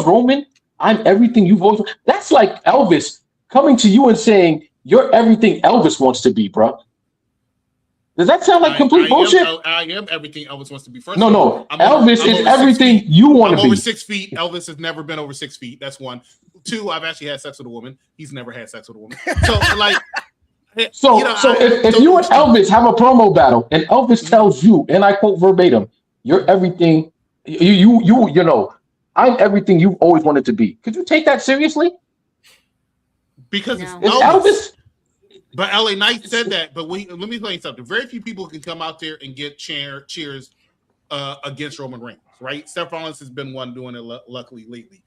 Roman, I'm everything you've always. That's like Elvis coming to you and saying you're everything Elvis wants to be, bro. Does that sound like complete bullshit? I am everything Elvis wants to be. First no. Elvis is everything you want to be. I'm over 6 feet. Elvis has never been over 6 feet. That's one. 2, I've actually had sex with a woman. He's never had sex with a woman. So like. So if you and Elvis have a promo battle and Elvis tells you, and I quote verbatim, you're everything I'm everything you've always wanted to be. Could you take that seriously? Because it's Elvis. But LA Knight said that. But let me explain something. Very few people can come out there and get cheers against Roman Reigns, right? Seth Rollins has been one doing it luckily lately.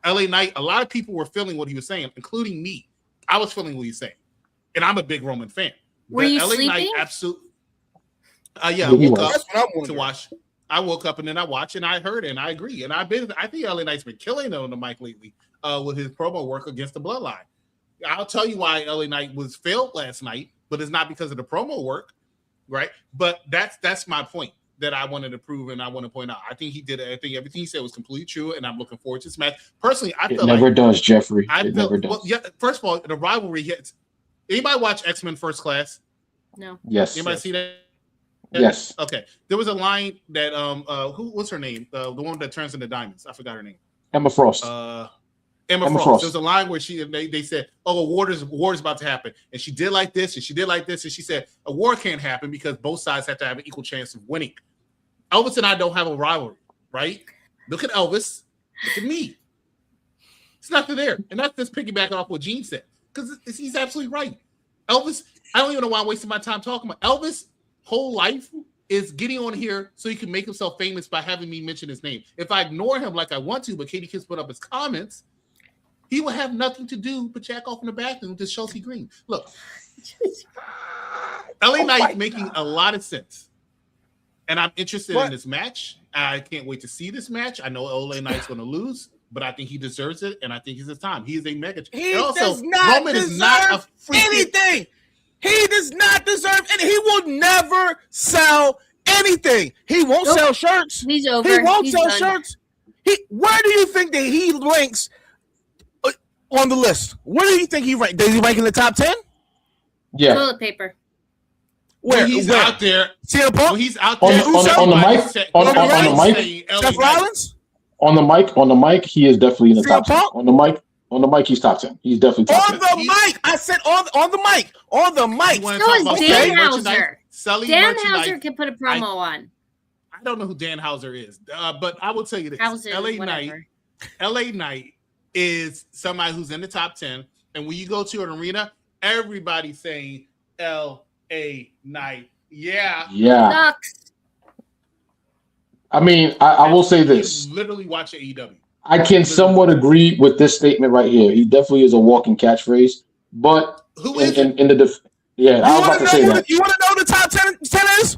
LA Knight, a lot of people were feeling what he was saying, including me. I was feeling what he's saying. And I'm a big Roman fan. Were you LA sleeping? Knight absolutely. Yeah, I woke up to watch. I woke up and then I watched and I heard and I agree. And I think LA Knight's been killing it on the mic lately with his promo work against the Bloodline. I'll tell you why LA Knight was failed last night, but it's not because of the promo work, right? But that's my point that I wanted to prove and I want to point out. I think he did it. I think everything he said was completely true, and I'm looking forward to this match. Personally, I feel never does, Jeffrey. It never does. Well, yeah. First of all, the rivalry hits. Anybody watch X-Men First Class? No. Yes. Anybody see that? Yes. Okay. There was a line that what's her name? The one that turns into diamonds. I forgot her name. Emma Frost. Emma Frost. There's a line where they said, "Oh, a war is about to happen," and she did like this, and she did like this, and she said, "A war can't happen because both sides have to have an equal chance of winning." Elvis and I don't have a rivalry, right? Look at Elvis. Look at me. It's nothing there, and that's just piggybacking off what Gene said because he's absolutely right. Elvis, I don't even know why I'm wasting my time talking about Elvis. Whole life is getting on here so he can make himself famous by having me mention his name. If I ignore him like I want to, but Katie Kiss put up his comments, he will have nothing to do but jack off in the bathroom with Chelsea Green. Look, LA Knight's making a lot of sense. And I'm interested in this match. I can't wait to see this match. I know LA Knight's going to lose, but I think he deserves it, and I think it's his time. He is a mega. He does not deserve anything. He does not deserve anything. He will never sell anything. He won't sell shirts. He's over. He won't sell shirts. Where do you think that he ranks on the list? Where do you think he ranks? Does he rank in the top 10? Yeah. Toilet paper. Where he's out there, CM Punk? He's out there on the mic. On the mic, Seth Rollins. On the mic, he is definitely in the top 10. On the mic, he's top 10. He's definitely top 10. On the mic, I said on the mic. On the mic. So is Danhauser. Danhauser can put a promo on. I don't know who Danhauser is, but I will tell you this: LA Knight is somebody who's in the top 10, and when you go to an arena, everybody's saying LA Knight. Yeah. Sucks. I mean, I will say this. Literally watch AEW. I can somewhat agree with this statement right here. He definitely is a walking catchphrase. But who is in the I was about to say that. You want to know the top 10 is?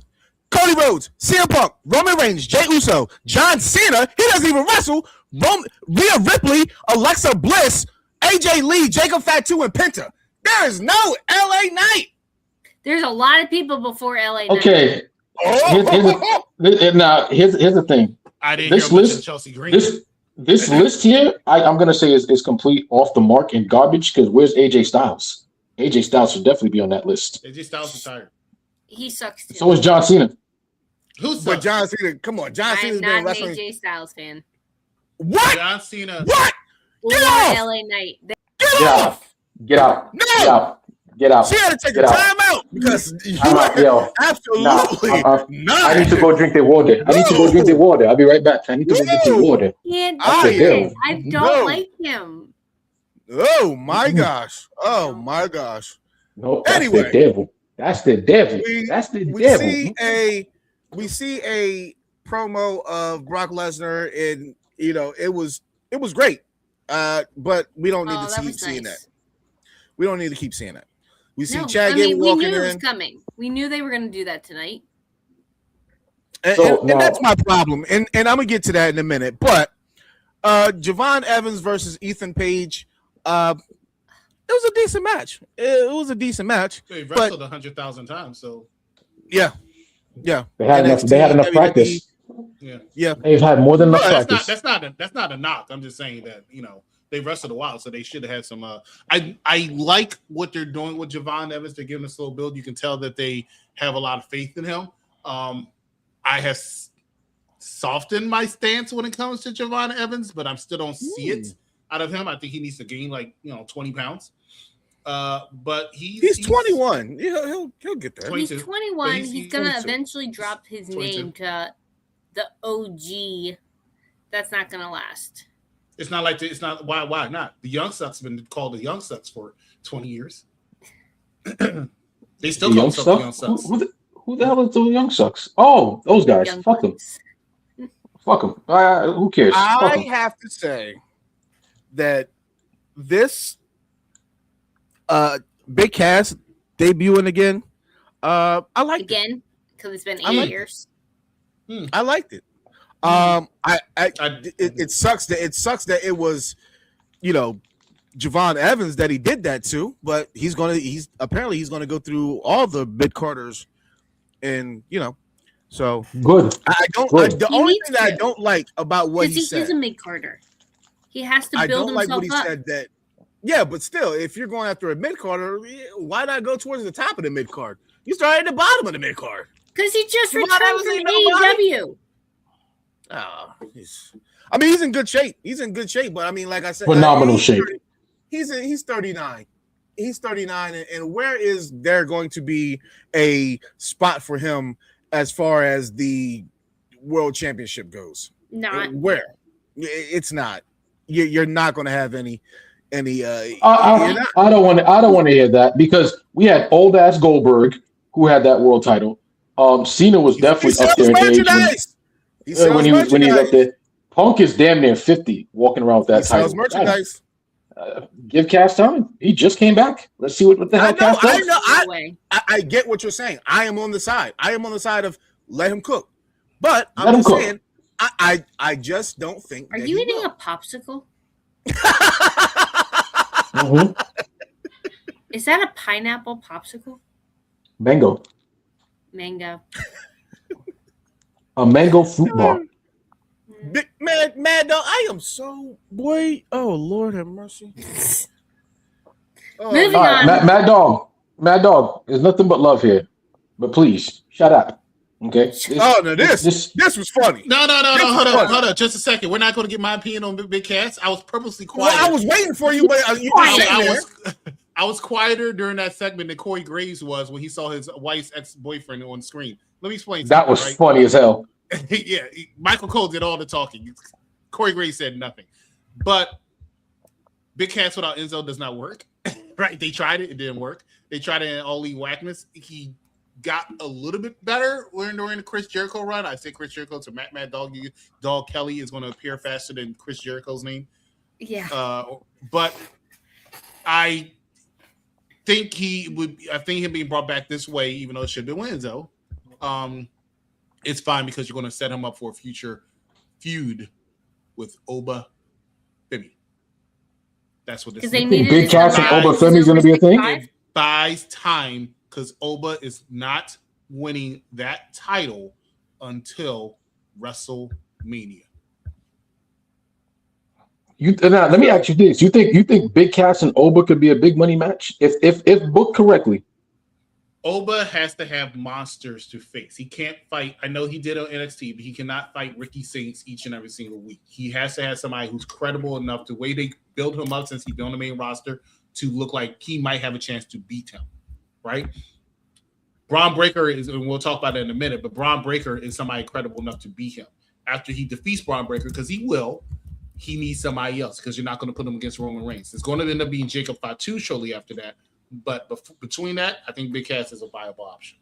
Cody Rhodes, CM Punk, Roman Reigns, Jey Uso, John Cena. He doesn't even wrestle. Rhea Ripley, Alexa Bliss, AJ Lee, Jacob Fatu, and Penta. There is no LA Knight. There's a lot of people before LA Knight. Okay. Here's the thing. I didn't hear much of Chelsea Green. This list here, I'm gonna say is complete off the mark and garbage. Because where's AJ Styles? AJ Styles should definitely be on that list. AJ Styles is tired. He sucks too. So is John Cena. But John Cena, come on, John Cena's been wrestling. I'm not an AJ Styles fan. What? John Cena. What? Get off! LA Knight. Get off! Get out! No! Get out! She had to take the time out because you are absolutely not. I need to go drink the water. I'll be right back. I need to go drink the water. I don't like him. Oh my gosh! Oh my gosh! No, that's the devil. That's the devil. We see a promo of Brock Lesnar, and it was great. But we don't need to keep seeing that. We don't need to keep seeing that. We see Chad Gable walking in. We knew it was coming. We knew they were going to do that tonight. And that's my problem. And I'm going to get to that in a minute. But Javon Evans versus Ethan Page, it was a decent match. They wrestled 100,000 times, so. Yeah. They had enough practice. Yeah. They've had more than enough practice. That's not a knock. I'm just saying that, they wrestled a while, so they should have had some. I like what they're doing with Javon Evans. They're giving a slow build. You can tell that they have a lot of faith in him. I have softened my stance when it comes to Javon Evans, but I still don't see it out of him. I think he needs to gain 20 pounds. But he's 21. He'll get there. 22. He's 21. He's gonna eventually drop his 22. Name to the OG. That's not gonna last. It's not like it's not why not? The Young Sucks have been called the Young Sucks for 20 years. They still call themselves the Young Sucks. Who the hell is the Young Sucks? Oh, those guys. Fuck them. Fuck him. Who cares? I have to say that this Big Cass debuting again, I liked again because it's been 8 years. I liked it. It sucks that it was, Javon Evans that he did that to, but he's apparently gonna go through all the mid carders, and so good. The only thing that I don't like about what he said, is a mid carder. He has to build himself up. I don't like what he said that. Yeah, but still, if you're going after a mid carder, why not go towards the top of the mid card? You start at the bottom of the mid card because he just returned from AEW. Oh, he's in good shape. He's in good shape, but I mean, like I said, phenomenal shape. He's 39. He's 39, and where is there going to be a spot for him as far as the world championship goes? Not where. It's not. You're not going to have any. I don't want to hear that because we had old ass Goldberg who had that world title. Cena was definitely up there in age when he was up there. Punk is damn near 50, walking around with that title. Sells merchandise. Give Cass time. He just came back. Let's see what the hell Cass does. I get what you're saying. I am on the side. Of let him cook. But I'm just saying, I just don't think. Are you eating a popsicle? Mm-hmm. Is that a pineapple popsicle? Mango. A mango fruit bar. Big mad dog. I am so boy. Oh Lord have mercy. Moving on. Mad dog. There's nothing but love here. But please, shut up. Okay. This was funny. No. Hold on. Just a second. We're not going to get my opinion on Big Cass. I was purposely quiet. Well, I was waiting for you, but I was quieter during that segment than Corey Graves was when he saw his wife's ex-boyfriend on screen. Let me explain. That was funny as hell. Yeah, Michael Cole did all the talking. Corey Graves said nothing. But Big Cass without Enzo does not work. Right? They tried it. It didn't work. They tried it in All Elite Wackness. He got a little bit better during the Chris Jericho run. I say Chris Jericho to Mad Dog. Dog Kelly is going to appear faster than Chris Jericho's name. Yeah. But I think him being brought back this way, even though it should be Enzo, it's fine because you're going to set him up for a future feud with Oba Femi. That's what this is. Big Cass and Oba Femi is going to be a thing? It buys time because Oba is not winning that title until WrestleMania. Now, let me ask you this: you think Big Cass and Oba could be a big money match if booked correctly? Oba has to have monsters to face. He can't fight. I know he did on NXT, but he cannot fight Ricky Saints each and every single week. He has to have somebody who's credible enough the way they build him up since he's been on the main roster to look like he might have a chance to beat him, right? Braun Breaker is, and we'll talk about that in a minute, but Braun Breaker is somebody credible enough to beat him. After he defeats Braun Breaker, because he will, he needs somebody else because you're not going to put him against Roman Reigns. It's going to end up being Jacob Fatu shortly after that. But between that, I think Big Cass is a viable option.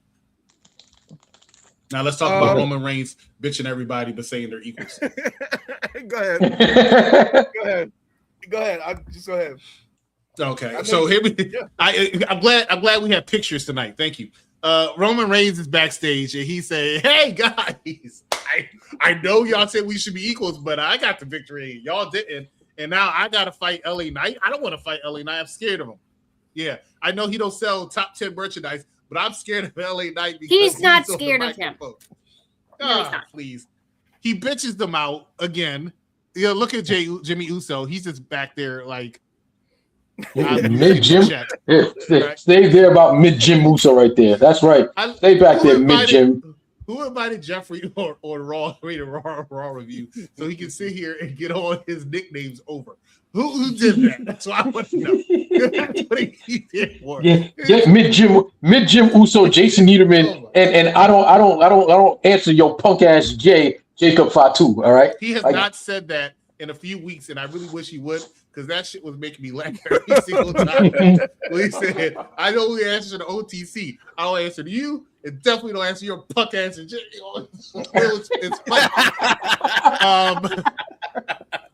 Now let's talk about Roman Reigns bitching everybody but saying they're equals. Go ahead. Go ahead. Just go ahead. Okay. So here I'm glad we have pictures tonight. Thank you. Roman Reigns is backstage and he said, "Hey guys, I know y'all said we should be equals, but I got the victory. Y'all didn't. And now I gotta fight LA Knight. I don't want to fight LA Knight. I'm scared of him. Yeah, I know he don't sell top 10 merchandise, but I'm scared of LA Knight because he's not scared of him. Please. He bitches them out again. Look at Jimmy Uso. He's just back there like mid Jim. Stay there about mid Jim Uso right there. That's right. Stay back there, mid Jim. Who invited Jeffrey on Raw review so he can sit here and get all his nicknames over? Who did that? That's what I want to know. That's what he did for. Yeah, mid Jim Uso, Jason Niederman, and I don't answer your punk ass Jacob Fatu. All right, he has not said that in a few weeks, and I really wish he would because that shit was making me laugh every single time. When he said, I only answer to OTC. I'll answer to you, and definitely don't answer your punk answer. It's funny.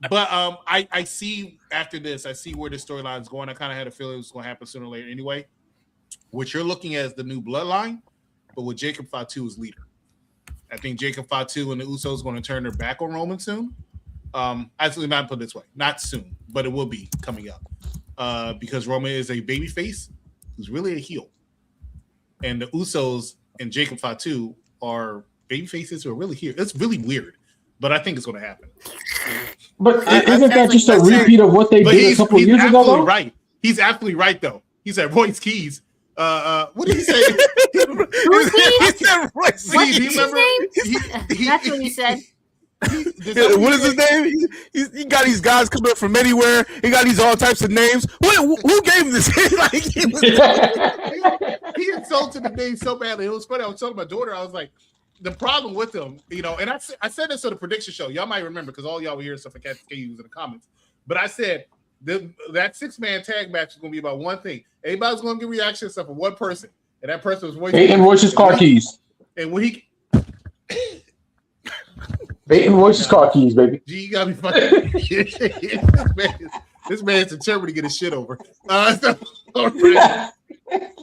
But I see after this, I see where the storyline is going. I kind of had a feeling it was going to happen sooner or later anyway. What you're looking at is the new bloodline, but with Jacob Fatu as leader. I think Jacob Fatu and the Usos going to turn their back on Roman soon. Actually, not put it this way, not soon, but it will be coming up because Roman is a babyface who's really a heel, and the Usos and Jacob Fatu are babyfaces who are really heel. It's really weird, but I think it's going to happen. But isn't that just a repeat of what they did a couple years ago? Though? Right. He's absolutely right, though. He said Royce Keys. What did he say? He said Royce What's Keys. his name? That's what he said. What is his name? He got these guys coming up from anywhere. He got these all types of names. Who gave him this? Like, he insulted the name so badly. It was funny. I was telling my daughter, I was like, the problem with him, and I said this on the prediction show. Y'all might remember because all y'all were hearing stuff like KU was in the comments. But I said that 6-man tag match is going to be about one thing. Everybody's going to get reaction stuff from one person, and that person was Peyton Royce's car keys. And when he Peyton Royce's car keys, baby. Gee, you got me fucking. this man's determined to get his shit over.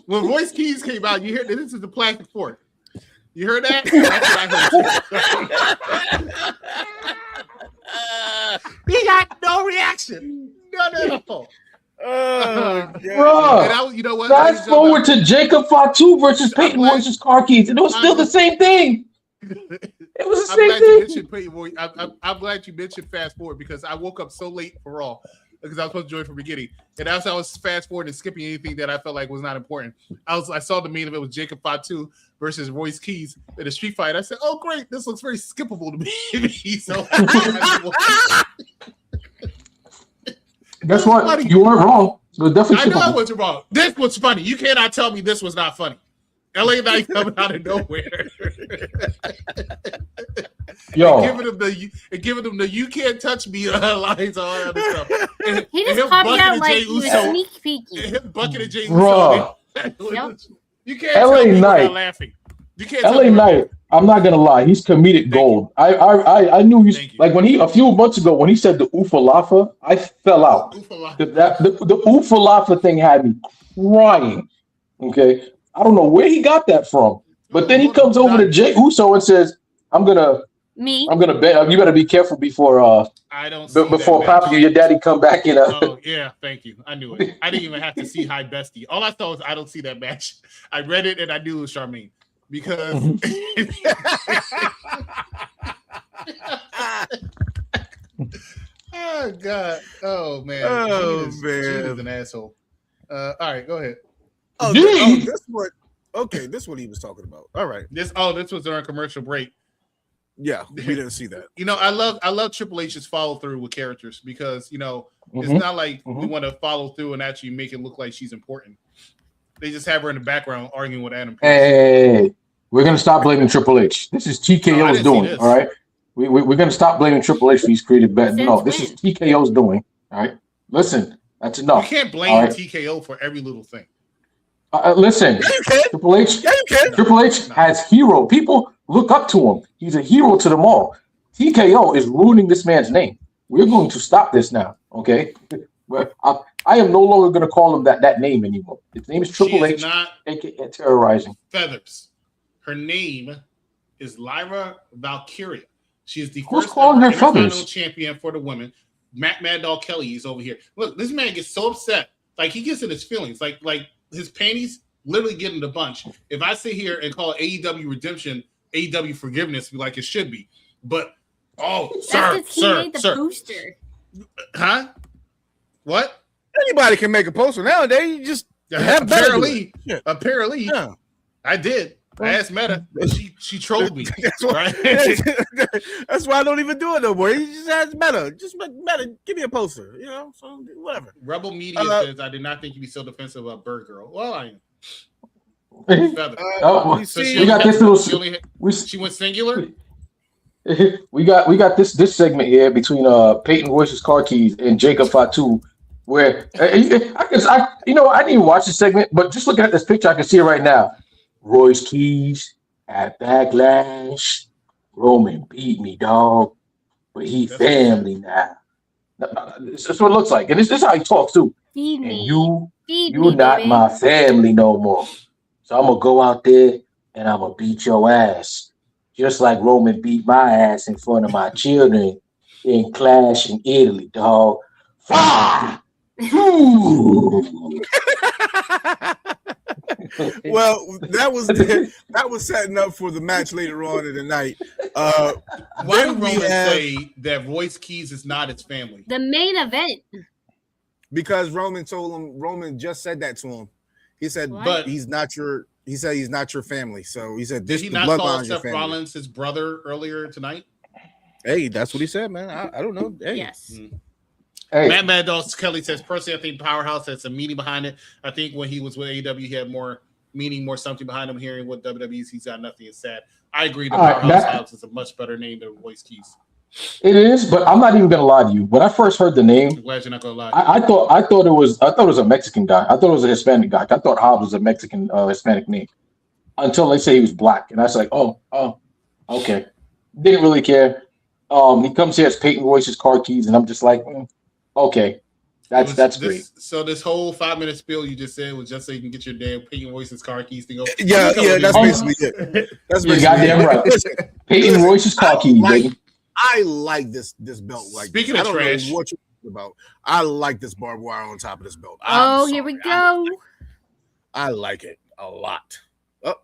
When Royce Keys came out, you hear this is the plastic fork. You heard that? That's what I heard. He got no reaction. No. Bro, you know what? Fast forward to Jacob Fatu versus Peyton Royce's car keys, and it was still the same thing. It was the same thing. I'm glad you mentioned fast forward because I woke up so late for Raw because I was supposed to join from the beginning, and as I was fast forward and skipping anything that I felt like was not important, I saw the main event with Jacob Fatu versus Royce Keys in a street fight. I said, "Oh, great! This looks very skippable to me." So guess what? Funny. You weren't wrong. It was definitely I know I wasn't wrong. This was funny. You cannot tell me this was not funny. LA Knight coming out of nowhere. Yo. giving them the you can't touch me lines on all that other stuff. And, he just popped out like he was sneak peeking. And him bucking at Jay Uso. Yep. You can't LA tell me Knight. Laughing. You can't LA Knight, I'm not gonna lie, he's comedic gold. I knew he's like when he a few months ago when he said the Oofalafa, I fell out. The Oofalafa thing had me crying. Okay. I don't know where he got that from. But then he comes over to Jey Uso and says, I'm gonna bet you better be careful before Papa your daddy come back in Oh yeah, thank you. I knew it. I didn't even have to see High Bestie. All I saw was I don't see that match. I read it and I knew it was Charmaine. Because oh God. Oh man. She is an asshole. All right, go ahead. This what he was talking about. All right. This was during commercial break. Yeah, we didn't see that. I love Triple H's follow through with characters because it's not like we want to follow through and actually make it look like she's important. They just have her in the background arguing with Adam Pearce. Hey, we're gonna stop blaming Triple H. This is TKO's doing. All right, we're gonna stop blaming Triple H for these creative bets. No, this is TKO's doing. All right, listen, that's enough. You can't blame TKO for every little thing. Listen, Triple H. Yeah, you can. Triple H has hero. People look up to him. He's a hero to them all. TKO is ruining this man's name. We're going to stop this now. Okay. I am no longer going to call him that name anymore. His name is Triple H. AKA terrorizing. Feathers. Her name is Lyra Valkyria. She is the Who's first calling her feathers? champion for the women. Mad Dog Kelly is over here. Look, this man gets so upset. Like he gets in his feelings. Like his panties literally get in the bunch. If I sit here and call AEW Redemption, AEW Forgiveness, like it should be. But sir. Booster. Huh? What? Anybody can make a poster nowadays. You just apparently, yeah. I did. I asked Meta, and she trolled me. That's why I don't even do it no more. You just ask Meta. Just Meta, give me a poster. So whatever. Rebel Media says I did not think you'd be so defensive of Bird Girl. Well, I am. We got this little. She went singular. We got this segment here between Peyton Royce's car keys and Jacob Fatu, where I didn't even watch this segment, but just looking at this picture, I can see it right now. Royce Keys at Backlash. Roman beat me, dog, but he family now. That's what it looks like, and this is how he talks too. Feed And me. you're not baby. my family no more. So I'm gonna go out there and I'm gonna beat your ass, just like Roman beat my ass in front of my children in Clash in Italy, dog. Well, that was setting up for the match later on in the night. Why did Roman say that Royce Keys is not his family? The main event. Because Roman just said that to him. He said, What? he's not your family. So he said, Did he not call Seth Rollins his brother earlier tonight? Hey, that's what he said, man. I don't know. Hey. Yes. Hey. Mad Dog Kelly says, personally, I think Powerhouse has some meaning behind it. I think when he was with AEW, he had more meaning, more something behind him. Hearing what WWE's, he's got nothing. It's sad. I agree. The Powerhouse House is a much better name than Royce Keys. It is, but I'm not even gonna lie to you. When I first heard the name, I'm glad you're not gonna lie. I thought it was a Mexican guy. I thought it was a Hispanic guy. I thought Hobbs was a Mexican Hispanic name until they say he was black, and I was like, oh, okay. Didn't really care. He comes here as Peyton Royce's car keys, and I'm just like, okay, that's great. So this whole 5-minute spiel you just said was just so you can get your damn Peyton Royce's car keys thing. Yeah, that's basically it. That's basically goddamn right. Peyton Royce's car keys, baby. I like this belt. Like, speaking of trash, what you're about? I like this barbed wire on top of this belt. Here we go. I like it a lot. Oh,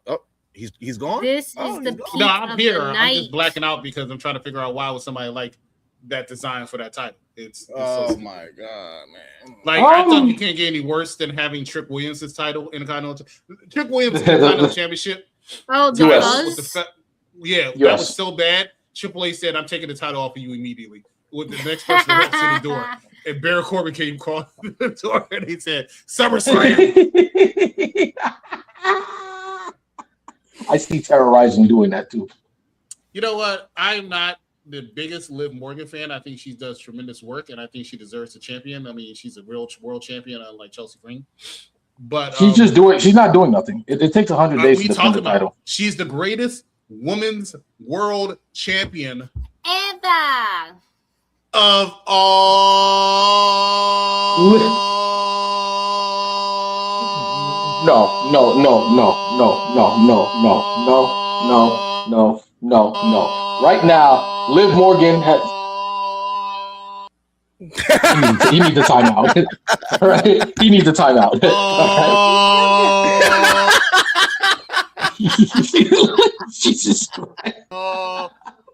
he's gone. This is the peak no, I'm of here. the night. I'm just blacking out because I'm trying to figure out why would somebody like that design for that title. It's oh my god, man! Like I thought you can't get any worse than having Trick Williams' title in the Trick Williams Intercontinental Championship. Oh, that Yes. was so bad. Triple H said, "I'm taking the title off of you immediately." With the next person that walks through the door, and Baron Corbin came across the door, and he said, "SummerSlam." I see terrorizing doing that too. You know what? I'm not the biggest Liv Morgan fan. I think she does tremendous work, and I think she deserves a champion. I mean, she's a real world champion, unlike Chelsea Green. But she's not doing nothing. It takes 100 days to defend the title. She's the greatest women's world champion ever of all. No. Right now, Liv Morgan has. He needs a timeout. All right, he needs a timeout. Jesus Christ.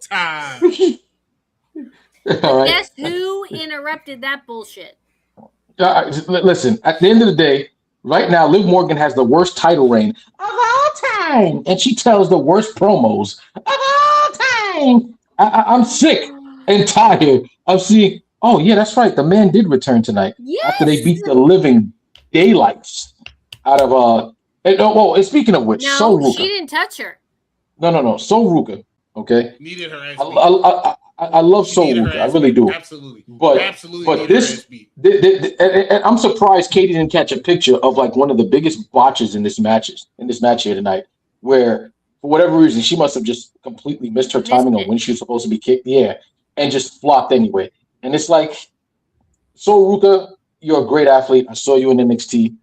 Time. All right. Guess who interrupted that bullshit? Listen, at the end of the day, right now, Liv Morgan has the worst title reign of all time, and she tells the worst promos of all time. I'm sick and tired of seeing. Oh yeah, that's right. The man did return tonight after they beat the living daylights out of and speaking of which, no, Ruka. She didn't touch her. No. Sol Ruka. Okay. Needed her ass I love Sol Ruka. I really do. Absolutely. But this, and I'm surprised Katie didn't catch a picture of like one of the biggest botches in this match here tonight, where for whatever reason she must have just completely missed her timing on when she was supposed to be kicked. Yeah, and just flopped anyway. And it's like, Sol Ruka, you're a great athlete. I saw you in NXT,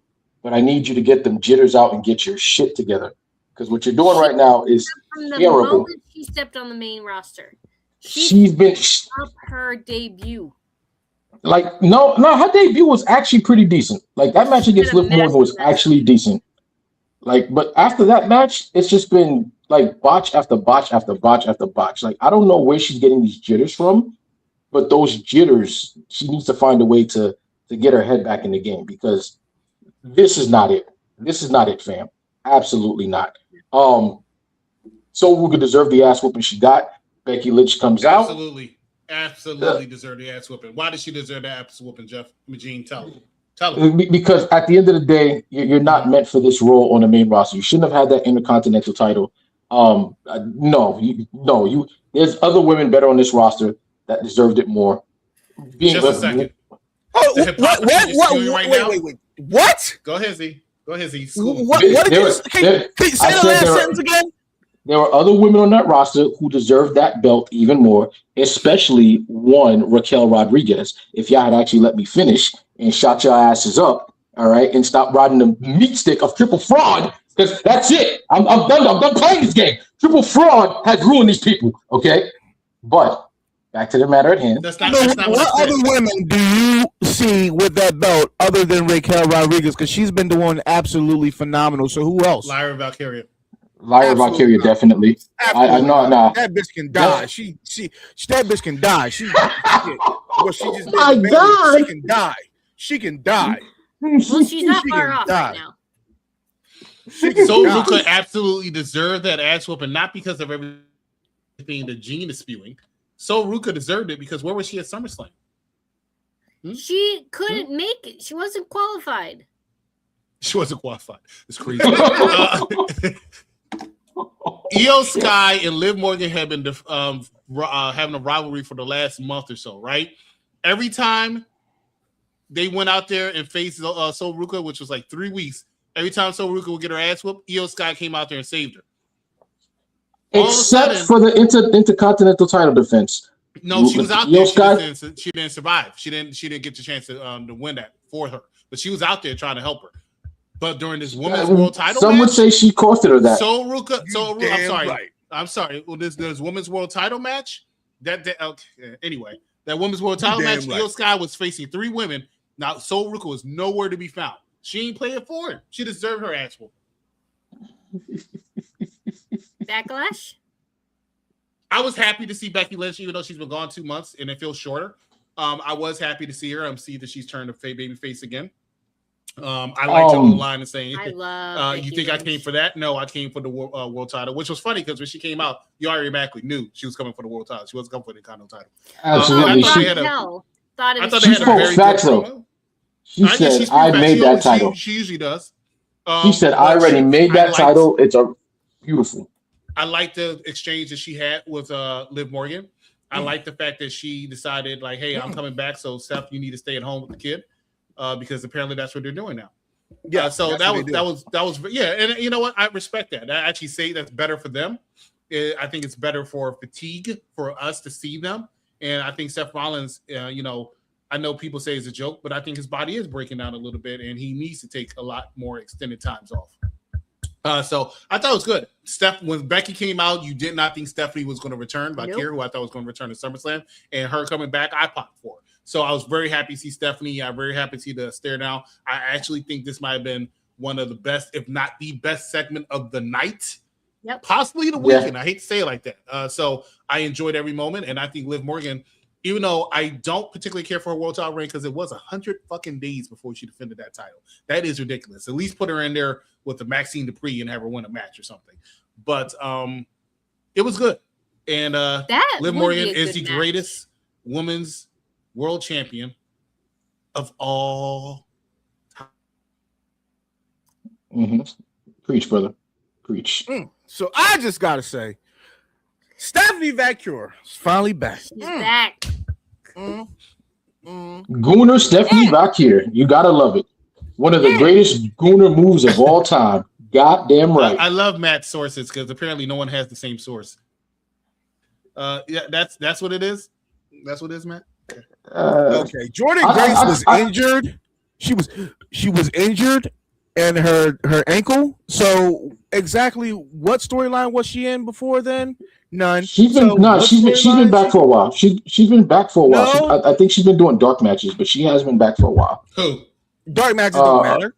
but I need you to get them jitters out and get your shit together. Because what you're doing right now is terrible. The moment she stepped on the main roster, she's been up her debut. Like no, her debut was actually pretty decent. Like that match against Liv Morgan was actually decent. Like, but after that match, it's just been like botch after botch after botch after botch. Like I don't know where she's getting these jitters from, but those jitters, she needs to find a way to get her head back in the game because this is not it. This is not it, fam. Absolutely not. So Ruka deserved the ass whooping she got. Becky Lynch comes out. Absolutely deserved the ass whooping. Why did she deserve the ass whooping, Jeff? Magine, tell her. Because at the end of the day, you're not meant for this role on the main roster. You shouldn't have had that Intercontinental title. There's other women better on this roster that deserved it more. Just a second. Oh, wait. What? Go ahead, Z. What did you say the last sentence again? There were other women on that roster who deserved that belt even more, especially one, Raquel Rodriguez. If y'all had actually let me finish and shot your asses up, all right, and stop riding the meat stick of triple fraud, because that's it. I'm done. I'm done playing this game. Triple fraud has ruined these people, okay? But back to the matter at hand. That's not what other women do you see with that belt other than Raquel Rodriguez? Because she's been doing absolutely phenomenal. So who else? Lyra Valkyria. Valkyria, definitely. I know. That bitch can die. She that bitch can die. She just my God. She can die. She can die. Well, she's not far off right now. So Ruka absolutely deserved that ass whooping, not because of everything the Gene is spewing. So Ruka deserved it because where was she at SummerSlam? She couldn't make it. She wasn't qualified. She wasn't qualified. It's crazy. Io Sky and Liv Morgan have been having a rivalry for the last month or so, right? Every time they went out there and faced Sol Ruka, which was like 3 weeks, every time Sol Ruka would get her ass whooped, Io Sky came out there and saved her. Except for the intercontinental title defense. No, she was out there. She didn't survive. She didn't get the chance to win that for her. But she was out there trying to help her. But during this women's world title some match, would say she costed her that. Sol Ruka. I'm sorry. Well, there's women's world title match. Anyway, that women's world title match, Io Sky was facing 3 women. Now, Sol Ruka was nowhere to be found. She ain't playing for it. She deserved her ass whooping. Backlash? I was happy to see Becky Lynch, even though she's been gone 2 months and it feels shorter. I was happy to see her. See that she's turned a baby face again. I liked her little line of saying, I love you think Lynch. I came for that? No, I came for the world title, which was funny because when she came out, you automatically knew she was coming for the world title. She wasn't coming for the Intercontinental title. Absolutely. I thought they had a very good promo. She said, I made that title. She usually does. She said, I already made that title. It's beautiful. I like the exchange that she had with Liv Morgan. I like the fact that she decided, like, hey, I'm coming back, so Steph, you need to stay at home with the kid. Because apparently that's what they're doing now. Yeah, so that was yeah, and you know what? I respect that. I actually say that's better for them. I think it's better for fatigue for us to see them. And I think Seth Rollins, I know people say it's a joke, but I think his body is breaking down a little bit, and he needs to take a lot more extended times off. So I thought it was good. When Becky came out, you did not think Stephanie was going to return. Valkyria, who I thought was going to return to SummerSlam, and her coming back, I popped for her. So I was very happy to see Stephanie. I'm very happy to see the stare down. I actually think this might have been one of the best, if not the best segment of the night. Yep. Possibly the weekend. I hate to say it like that. So I enjoyed every moment, and I think Liv Morgan, even though I don't particularly care for her world title reign because it was 100 fucking days before she defended that title. That is ridiculous. At least put her in there with the Maxine Dupree and have her win a match or something. But it was good. And Liv Morgan is the greatest women's world champion of all time. Mm-hmm. Preach, brother. Preach. So I just gotta say, Stephanie Valkyria is finally back. She's back. Gooner Stephanie Valkyria. You gotta love it. One of the greatest Gooner moves of all time. Goddamn right. I love Matt's sources because apparently no one has the same source. Yeah, that's what it is. That's what it is, Matt. Okay, Jordan Grace was injured. She was injured, and her ankle. So exactly what storyline was she in before then? None. She's been back for a while. She's been back for a while. No. I think she's been doing dark matches, but she has been back for a while. Who? Dark matches don't matter.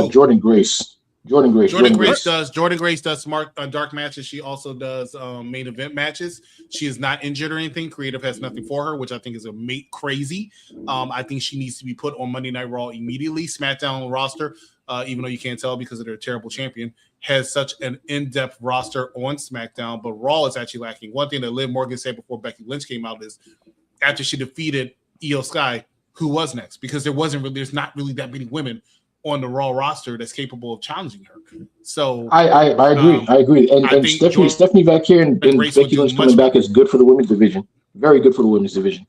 Jordan Grace. Jordan Grace does dark matches. She also does main event matches. She is not injured or anything. Creative has nothing for her, which I think is crazy. I think she needs to be put on Monday Night Raw immediately. SmackDown roster, even though you can't tell because of their terrible champion, has such an in-depth roster on SmackDown, but Raw is actually lacking. One thing that Liv Morgan said before Becky Lynch came out is after she defeated Io Sky, who was next? Because there's not really that many women on the Raw roster that's capable of challenging her. So I agree. I agree. And Stephanie Vaquer and Becky Lynch coming back is good for the women's division. Very good for the women's division.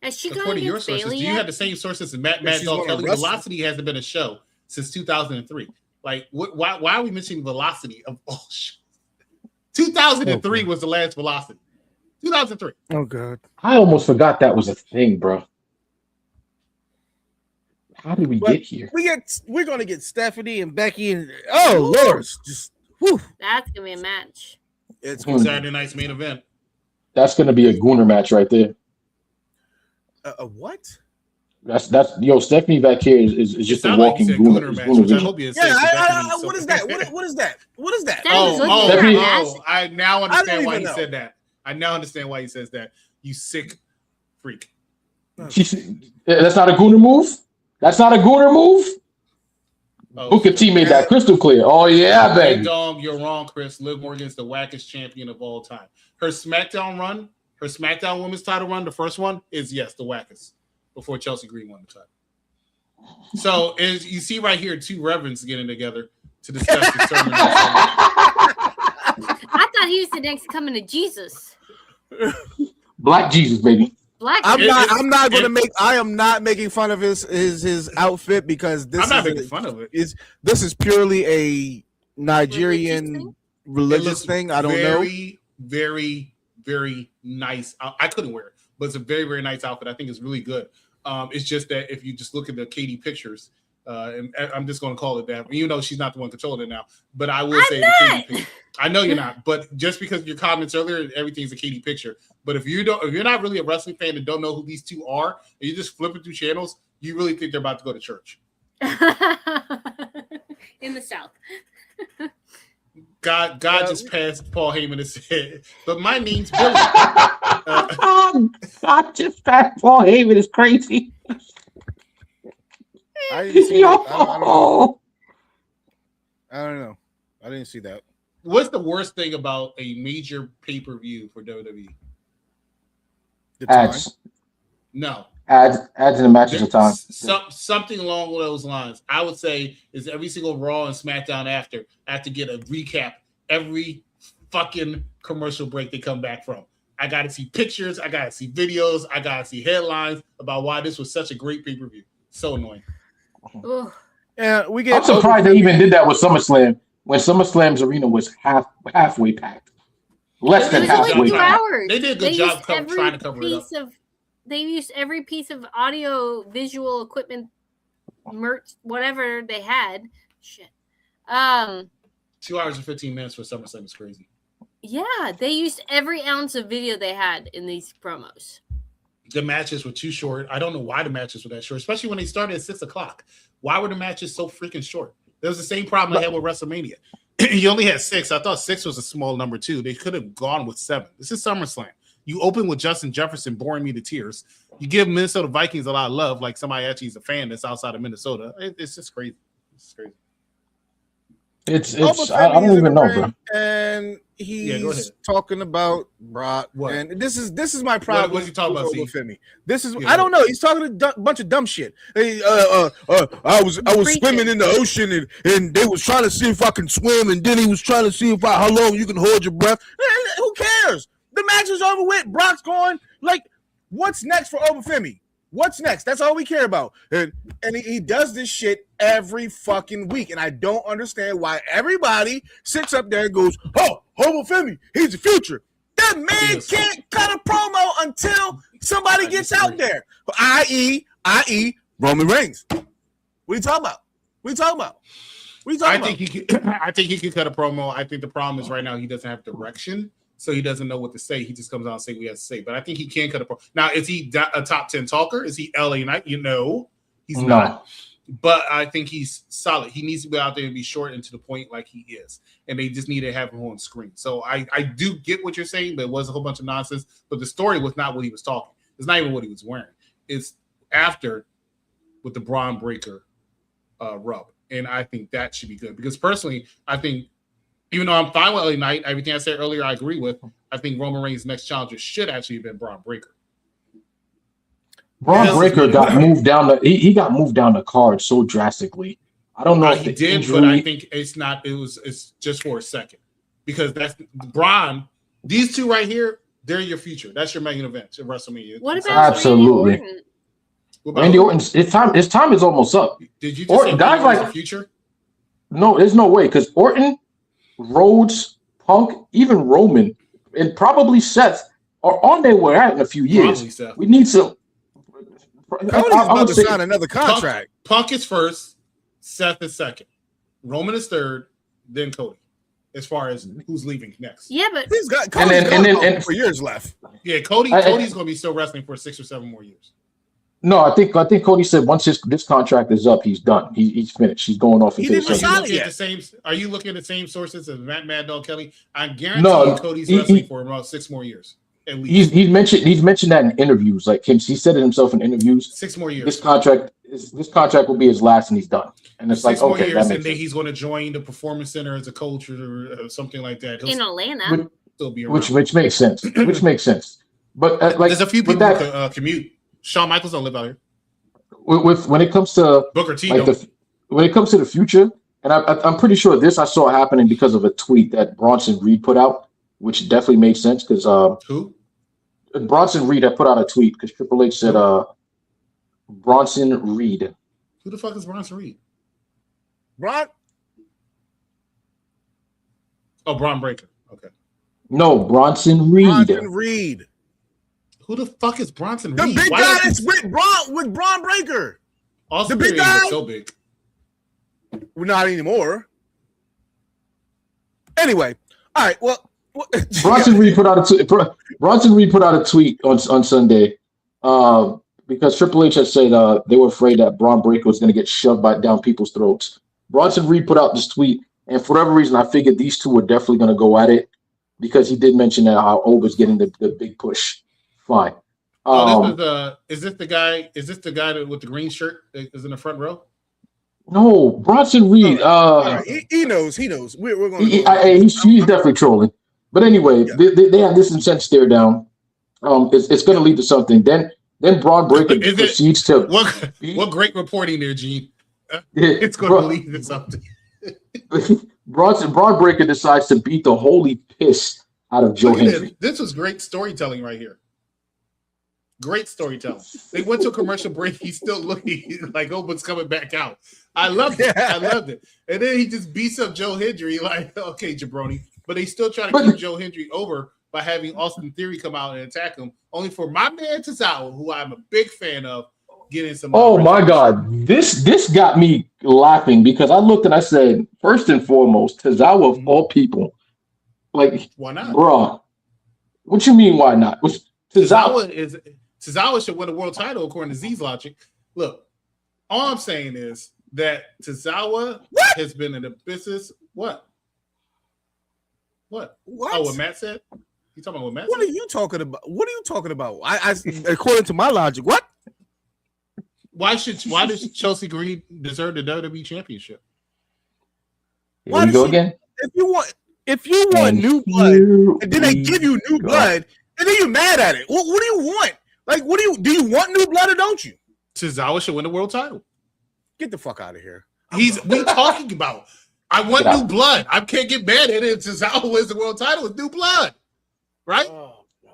Is she according to your sources, do you have the same sources as Mad Dog Kelly? Velocity hasn't been a show since 2003. Like, why are we mentioning Velocity of all shows? 2003 was the last Velocity. 2003. Oh god, I almost forgot that was a thing, bro. How did we get here? We're gonna get Stephanie and Becky and Lord, just whew. That's gonna be a match. It's Saturday night's main event. That's gonna be a gooner match right there. A what? That's Stephanie Vaquer is just a walking gooner match. Which I hope you what is that? What is that? What is that? I now understand why he said that. I now understand why he says that. You sick freak. That's not a gooner move. That's not a gooner move. Booker T made that crystal clear. Oh yeah, baby. Dom, you're wrong, Chris. Liv Morgan's the wackest champion of all time. Her SmackDown Women's title run, the first one, is the wackest before Chelsea Green won the title. So as you see right here, two reverends getting together to discuss the sermon. I thought he was the next coming to Jesus. Black Jesus, baby. I am not making fun of his outfit because this This is purely a Nigerian religious thing. I don't know. Very, very nice. I couldn't wear it, but it's a very, very nice outfit. I think it's really good. It's just that if you just look at the Katie pictures, and I'm just going to call it that, even though she's not the one controlling it now. But I will say, the Katie picture. I know you're not, but just because of your comments earlier, everything's a Katie picture. But if you're not really a wrestling fan and don't know who these two are, and you're just flipping through channels, you really think they're about to go to church. In the South. God just passed Paul Heyman and said, but my name's Billy. God just passed Paul Heyman is crazy. I didn't see that. I don't know. I didn't see that. What's the worst thing about a major pay-per-view for WWE? Ads. No. Ads in the matches of time. Something along those lines. I would say is every single Raw and SmackDown after I have to get a recap every fucking commercial break they come back from. I got to see pictures. I got to see videos. I got to see headlines about why this was such a great pay-per-view. So annoying. Yeah, I'm surprised they even did that with SummerSlam when SummerSlam's arena was halfway packed. Less than halfway packed. They did a good job trying to cover it up. They used every piece of audio, visual equipment, merch, whatever they had. Shit. 2 hours and 15 minutes for SummerSlam is crazy. Yeah, they used every ounce of video they had in these promos. The matches were too short. I don't know why the matches were that short, especially when they started at 6:00. Why were the matches so freaking short? That was the same problem I had with WrestleMania. You only had 6. I thought 6 was a small number too. They could have gone with 7. This is SummerSlam. You open with Justin Jefferson boring me to tears. You give Minnesota Vikings a lot of love, like somebody actually is a fan that's outside of Minnesota. It's just crazy. It's crazy. I don't even know, bro. And he's talking about Brock. What? And this is my problem. What's he talking about? This is I don't know. He's talking a bunch of dumb shit. Hey, I was swimming in the ocean and they was trying to see if I can swim, and then he was trying to see how long you can hold your breath. Who cares? The match is over with. Brock's going. Like, what's next for Obafemi? What's next? That's all we care about. And he does this shit every fucking week. And I don't understand why everybody sits up there and goes, oh, Obafemi, he's the future. That man can't cut a promo until somebody gets out there. I.e. Roman Reigns. What are you talking about? I think he can cut a promo. I think the problem is right now he doesn't have direction. So he doesn't know what to say. He just comes out and say what he has to say. But I think he can cut a promo. Now, is he a top 10 talker? Is he LA Knight? He's not. But I think he's solid. He needs to be out there and be short and to the point like he is. And they just need to have him on screen. So I do get what you're saying, but it was a whole bunch of nonsense. But the story was not what he was talking. It's not even what he was wearing. It's after with the Braun Breaker rub. And I think that should be good. Because personally, I think even though I'm fine with LA Knight, everything I said earlier I agree with, I think Roman Reigns' next challenger should actually have been Braun Breaker. Braun Breaker got moved down. He got moved down the card so drastically. I don't know if he the did, injury... but I think it's not. It's just for a second because that's Braun. These two right here, they're your future. That's your main event at WrestleMania. What about absolutely Randy Orton's his time is almost up. Did you just say guys like the future? No, there's no way because Orton, Rhodes, Punk, even Roman, and probably Seth are on their way out in a few years. We need some. Cody's about to sign another contract. Punk is first, Seth is second, Roman is third, then Cody. As far as who's leaving next, yeah, but he's got Cody's for years left. Yeah, Cody's going to be still wrestling for 6 or 7 more years. No, I think Cody said once this contract is up, he's done. He's finished. He's going off. Are you looking at the same sources as Matt Mad Dog Kelly? I guarantee Cody's wrestling for about 6 more years. At least. He's mentioned that in interviews. Like he said it himself in interviews. 6 more years. This contract will be his last, and he's done. And it's 6 like more okay, years, that and then sense. he's going to join the Performance Center as a coach or something like that. In Atlanta, still be around. which makes sense. Which makes sense. But there's a few people who commute. Shawn Michaels don't live out here. When it comes to Booker T, when it comes to the future, and I'm pretty sure I saw happening because of a tweet that Bronson Reed put out, which definitely made sense because who? Bronson Reed had put out a tweet because Triple H said Bronson Reed. Who the fuck is Bronson Reed? Braun Breaker. Okay. No, Bronson Reed. Who the fuck is Bronson Reed? The big guy that's with Braun Breaker. Also, the big guy. So big. We're not anymore. Anyway, all right. Well, Bronson Reed put out a tweet on Sunday because Triple H had said they were afraid that Braun Breaker was going to get shoved down people's throats. Bronson Reed put out this tweet, and for whatever reason, I figured these two were definitely going to go at it because he did mention that how Ober's getting the big push. Fine. Is this the guy? Is this the guy with the green shirt that is in the front row? No, Bronson Reed. He knows. We're going. He's definitely trolling. But anyway, they have this intense stare down. It's going to lead to something. Then Braun Breaker proceeds to. What great reporting there, Gene. It's going to lead to something. Braun Breaker decides to beat the holy piss out of Joe Hendry. This was great storytelling right here. Great storytelling. They went to a commercial break. He's still looking like Owen's coming back out. I loved it. I loved it. And then he just beats up Joe Hendry like, okay, jabroni. But they still trying to keep Joe Hendry over by having Austin Theory come out and attack him. Only for my man Tozawa, who I'm a big fan of, getting some. Oh my God, this got me laughing because I looked and I said, first and foremost, Tozawa of all people, like why not, bro? What you mean why not? Tozawa should win a world title according to Z's logic. Look, all I'm saying is that Tozawa has been in the business. What? Oh, what Matt said? You talking about what Matt said? What are you talking about? I according to my logic, what? Why does Chelsea Green deserve the WWE championship? Here we go again. If you want new blood, and then they give you new blood, and then you're mad at it. What do you want? Like, do you want new blood or don't you? Tozawa should win the world title. Get the fuck out of here. We talking about. I want new blood. I can't get mad at it. Tozawa wins the world title with new blood, right? Oh God.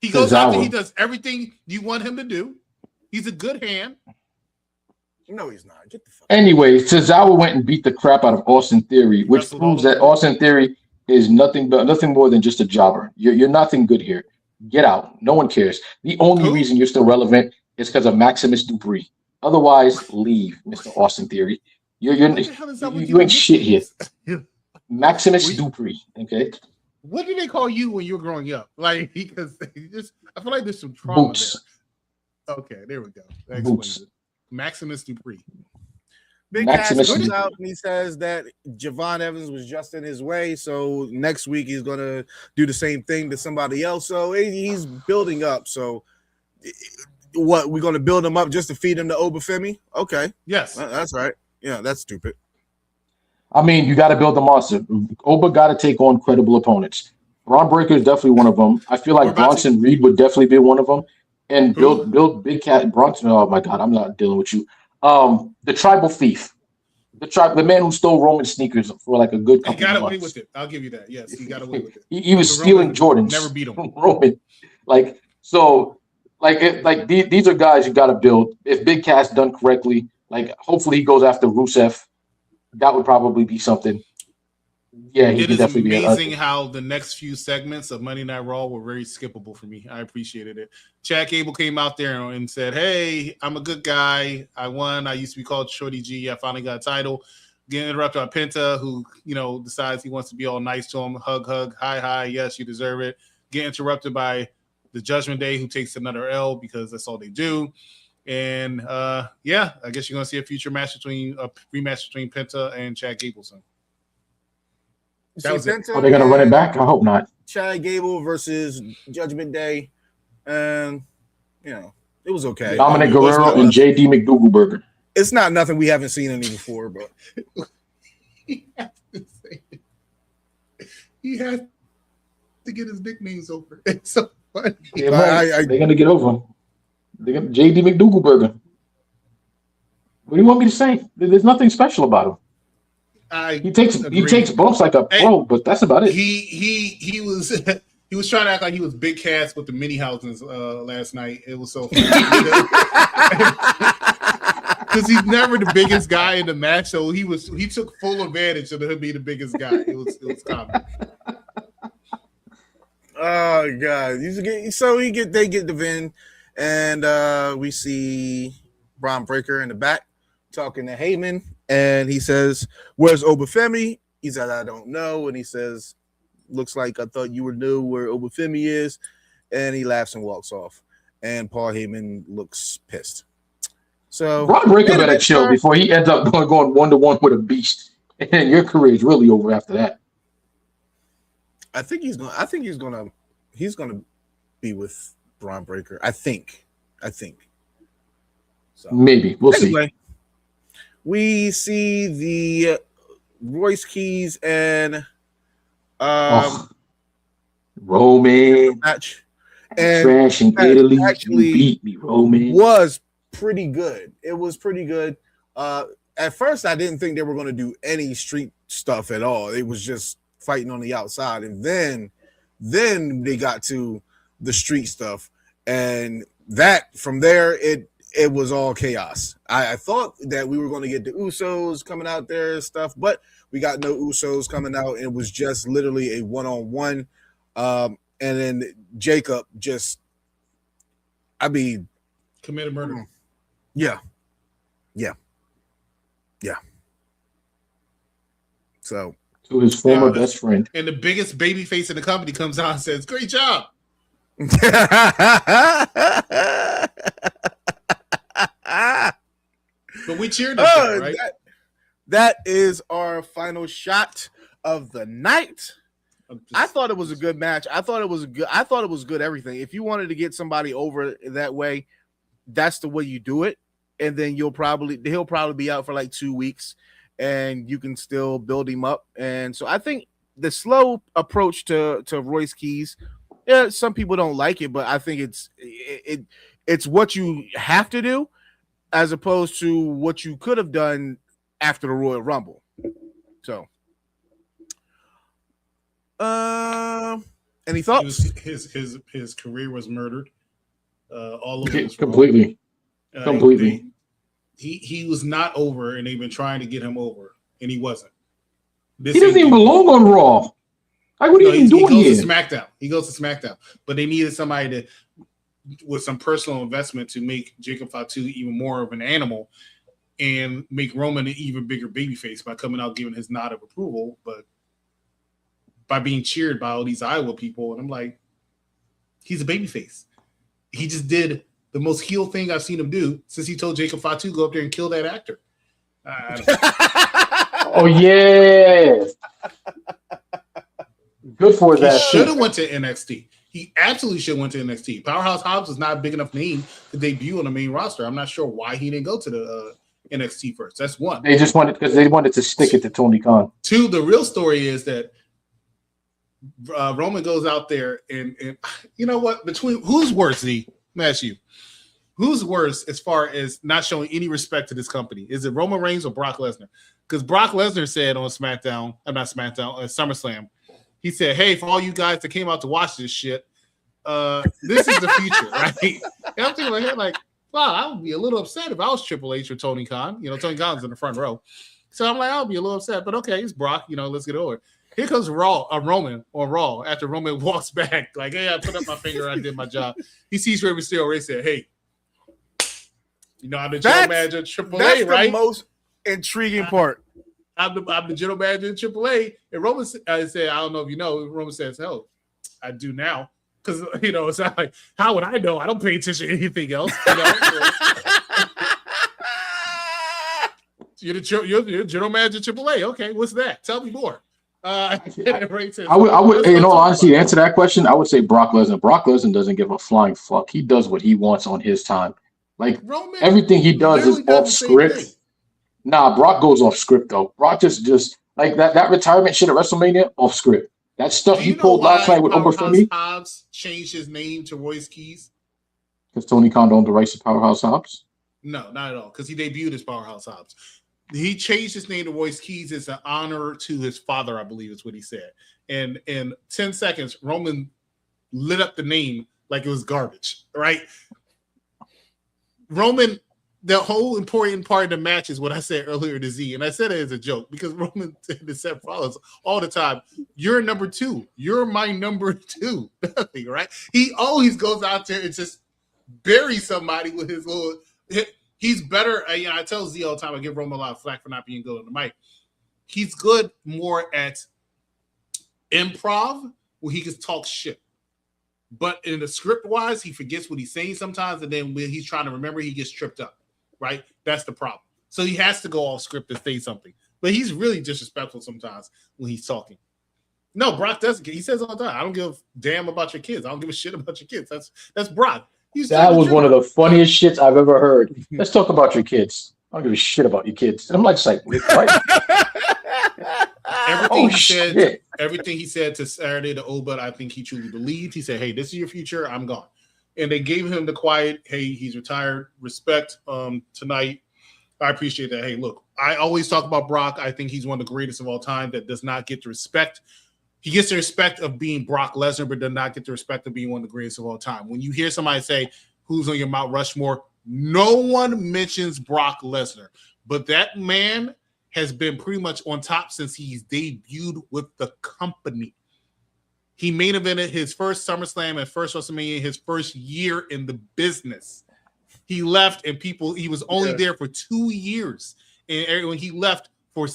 He goes out there. He does everything you want him to do. He's a good hand. No, he's not. Get the fuck. Anyway, Tozawa went and beat the crap out of Austin Theory, which proves that Austin Theory is nothing more than just a jobber. You're nothing good here. Get out. No one cares. The only reason you're still relevant is because of Maximus Dupree. Otherwise, leave, Mr. Austin Theory. You ain't shit here. Maximus Dupree. Okay. What did they call you when you were growing up? Like, because I feel like there's some trauma there. Okay, there we go. That explains it. Maximus Dupree. Big Cass comes out and he says that Javon Evans was just in his way, so next week he's going to do the same thing to somebody else. So he's building up. So what, we're going to build him up just to feed him to Obafemi? Okay. Yes. That's right. Yeah, that's stupid. I mean, you got to build the monster. Oba got to take on credible opponents. Braun Breaker is definitely one of them. I feel like Bronson Reed would definitely be one of them. and build Big Cat Bronson. Oh my God, I'm not dealing with you. The tribal thief, the man who stole Roman sneakers for like a good couple He got away months. with it. I'll give you that. Yes, he got away with it. He was stealing Jordans. Never beat him. From Roman, these are guys you got to build. If Big Cat's done correctly, like hopefully he goes after Rusev. That would probably be something. Yeah, it is amazing how the next few segments of Monday Night Raw were very skippable for me. I appreciated it. Chad Gable came out there and said, "Hey, I'm a good guy. I won. I used to be called Shorty G. I finally got a title." Getting interrupted by Penta, who decides he wants to be all nice to him. Hug, hi, yes, you deserve it. Get interrupted by the Judgment Day, who takes another L because that's all they do. And I guess you're gonna see a future rematch between Penta and Chad Gable soon. That was it. Are they going to run it back? I hope not. Chad Gable versus Judgment Day. And, it was okay. Dominic Guerrero and J.D. McDougalburger. It's not nothing we haven't seen any before, but. He has to say it. He has to get his nicknames over. It's so funny. Yeah, they're going to get over him. They're going to J.D. McDougalburger. What do you want me to say? There's nothing special about him. He takes bumps like a pro, but that's about it. He was trying to act like he was Big Cass with the mini houses last night. It was so funny because he's never the biggest guy in the match, so he took full advantage of him being the biggest guy. It was comic. Oh God! They get the Vin, and we see Braun Breaker in the back talking to Heyman. And he says, "Where's Obafemi?" He said, "I don't know." And he says, "Looks like I thought you were knew where Obafemi is." And he laughs and walks off. And Paul Heyman looks pissed. So Braun Breaker better chill before he ends up going 1-1 with a beast. And your career is really over after that. I think he's gonna be with Braun Breaker. I think. So maybe we'll see. We see the Royce Keys and Roman match, and trash in Italy. Actually, you beat me, Roman. Was pretty good. It was pretty good. At first, I didn't think they were going to do any street stuff at all. It was just fighting on the outside, and then they got to the street stuff, and that from there it was all chaos. I thought that we were going to get the Usos coming out there and stuff, but we got no Usos coming out. It was just literally a one-on-one. And then Jacob committed murder. Yeah. So to his former best friend. And the biggest baby face in the company comes out and says, "Great job." But we cheered this guy, right? That is our final shot of the night. I thought it was a good match. I thought it was good everything. If you wanted to get somebody over that way, that's the way you do it. And then he'll probably be out for like 2 weeks and you can still build him up. And so I think the slow approach to Royce Keys, yeah, some people don't like it, but I think it's what you have to do as opposed to what you could have done after the Royal Rumble. So, any thoughts? His career was murdered. All of it completely. He was not over, and they've been trying to get him over, and he wasn't. He doesn't even belong on Raw. Like, what are you even doing here? He goes to SmackDown, but they needed somebody with some personal investment to make Jacob Fatu even more of an animal and make Roman an even bigger babyface by coming out giving his nod of approval, but by being cheered by all these Iowa people. And I'm like, he's a babyface. He just did the most heel thing I've seen him do since he told Jacob Fatu go up there and kill that actor. Oh yeah, good for that. He should have went to NXT. He absolutely should have went to NXT. Powerhouse Hobbs is not a big enough name to debut on the main roster. I'm not sure why he didn't go to the NXT first. That's one. They just wanted to stick it to Tony Khan. Two, the real story is that Roman goes out there and you know what? Between who's worse, Z? Let me ask you. Who's worse as far as not showing any respect to this company? Is it Roman Reigns or Brock Lesnar? Because Brock Lesnar said on SmackDown, I'm not SmackDown, SummerSlam, he said, hey, for all you guys that came out to watch this shit, this is the future, right? And I'm thinking in my head, like, wow, I would be a little upset if I was Triple H or Tony Khan. You know, Tony Khan's in the front row. So I'm like, I'll be a little upset, but okay, it's Brock. You know, let's get over it. Here comes Roman on Raw after Roman walks back, like, hey, I put up my finger, I did my job. He sees Rey Mysterio, Rey said, hey, you know, I'm the general manager of Triple A, right? That's the most intriguing part. I'm the general manager of Triple A. And Roman said, I don't know if you know, Roman says, hell, I do now. Because, you know, it's not like, how would I know? I don't pay attention to anything else. You know? You're the general manager of Triple A. Okay, what's that? Tell me more. I would, in all honesty, to answer that question, I would say Brock Lesnar. Brock Lesnar doesn't give a flying fuck. He does what he wants on his time. Like, Roman, everything he does is off script. Nah, Brock goes off script, though. Brock just like that retirement shit at WrestleMania, off script. That stuff he pulled last night with Oberfemi. Hobbs changed his name to Royce Keys? Because Tony Khan owned the rights to Powerhouse Hobbs? No, not at all. Because he debuted as Powerhouse Hobbs. He changed his name to Royce Keys as an honor to his father, I believe is what he said. And in 10 seconds, Roman lit up the name like it was garbage, right? Roman, the whole important part of the match is what I said earlier to Z, and I said it as a joke because Roman said to Seth Rollins all the time, you're number two. You're my number two. Nothing, right? He always goes out there and just buries somebody with his little – he's better – I tell Z all the time, I give Roman a lot of flack for not being good on the mic. He's good more at improv where he can talk shit. But in the script-wise, he forgets what he's saying sometimes, and then when he's trying to remember, he gets tripped up, right? That's the problem. So he has to go off script to say something. But he's really disrespectful sometimes when he's talking. No, Brock doesn't. He says all the time, I don't give a damn about your kids. I don't give a shit about your kids. That's Brock. That was one of the funniest shits I've ever heard. Let's talk about your kids. I don't give a shit about your kids. And I'm like, right? Everything he said to Saturday to Obed, I think he truly believed. He said, hey, this is your future. I'm gone. And they gave him the quiet, hey, he's retired. Respect tonight. I appreciate that. Hey, look, I always talk about Brock. I think he's one of the greatest of all time that does not get the respect. He gets the respect of being Brock Lesnar, but does not get the respect of being one of the greatest of all time. When you hear somebody say, who's on your Mount Rushmore, no one mentions Brock Lesnar. But that man has been pretty much on top since he's debuted with the company. He main evented his first SummerSlam and first WrestleMania, his first year in the business. He left and he was only there for 2 years. And when he left for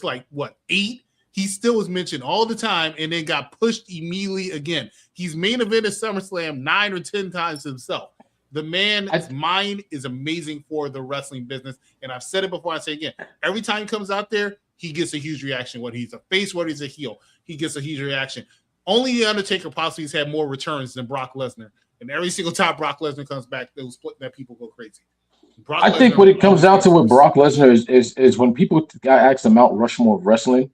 8, he still was mentioned all the time and then got pushed immediately again. He's main evented SummerSlam 9 or 10 times himself. The man's mind is amazing for the wrestling business. And I've said it before, I say it again. Every time he comes out there, he gets a huge reaction. Whether he's a face, whether he's a heel, he gets a huge reaction. Only The Undertaker possibly has had more returns than Brock Lesnar. And every single time Brock Lesnar comes back, that people go crazy. I think what it comes down to with Brock Lesnar is when people ask the Mount Rushmore of wrestling,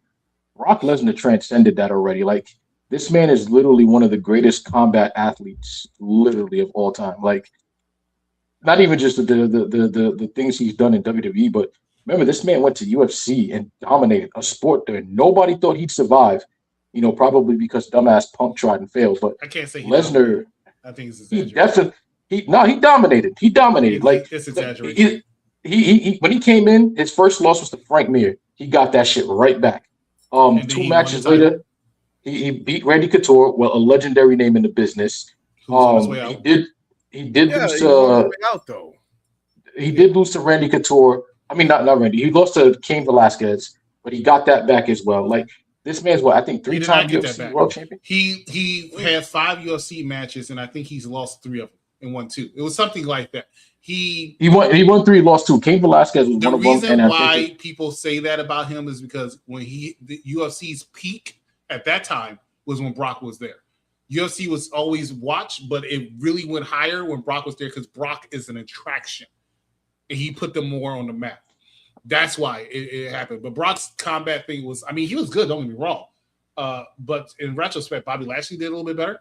Brock Lesnar transcended that already. Like, this man is literally one of the greatest combat athletes, literally, of all time. Like, not even just the things he's done in WWE, but remember, this man went to UFC and dominated a sport that nobody thought he'd survive. You know, probably because dumbass Punk tried and failed. But I can't say Lesnar. I think it's exaggerated. He dominated. He dominated. Like, it's exaggerated. He when he came in, his first loss was to Frank Mir. He got that shit right back. 2 matches later, he beat Randy Couture, well, a legendary name in the business. He did lose to he did lose to Randy Couture. I mean, not Randy. He lost to Cain Velasquez, but he got that back as well. Like, this man's I think 3-time UFC world champion. He had 5 UFC matches, and I think he's lost 3 of them and won 2. It was something like that. He won 3, lost 2. Cain Velasquez was one of them. The reason why people say that about him is because when the UFC's peak at that time was when Brock was there. UFC was always watched, but it really went higher when Brock was there because Brock is an attraction. And he put them more on the map. That's why it happened. But Brock's combat thing was, I mean, he was good, don't get me wrong. But in retrospect, Bobby Lashley did a little bit better.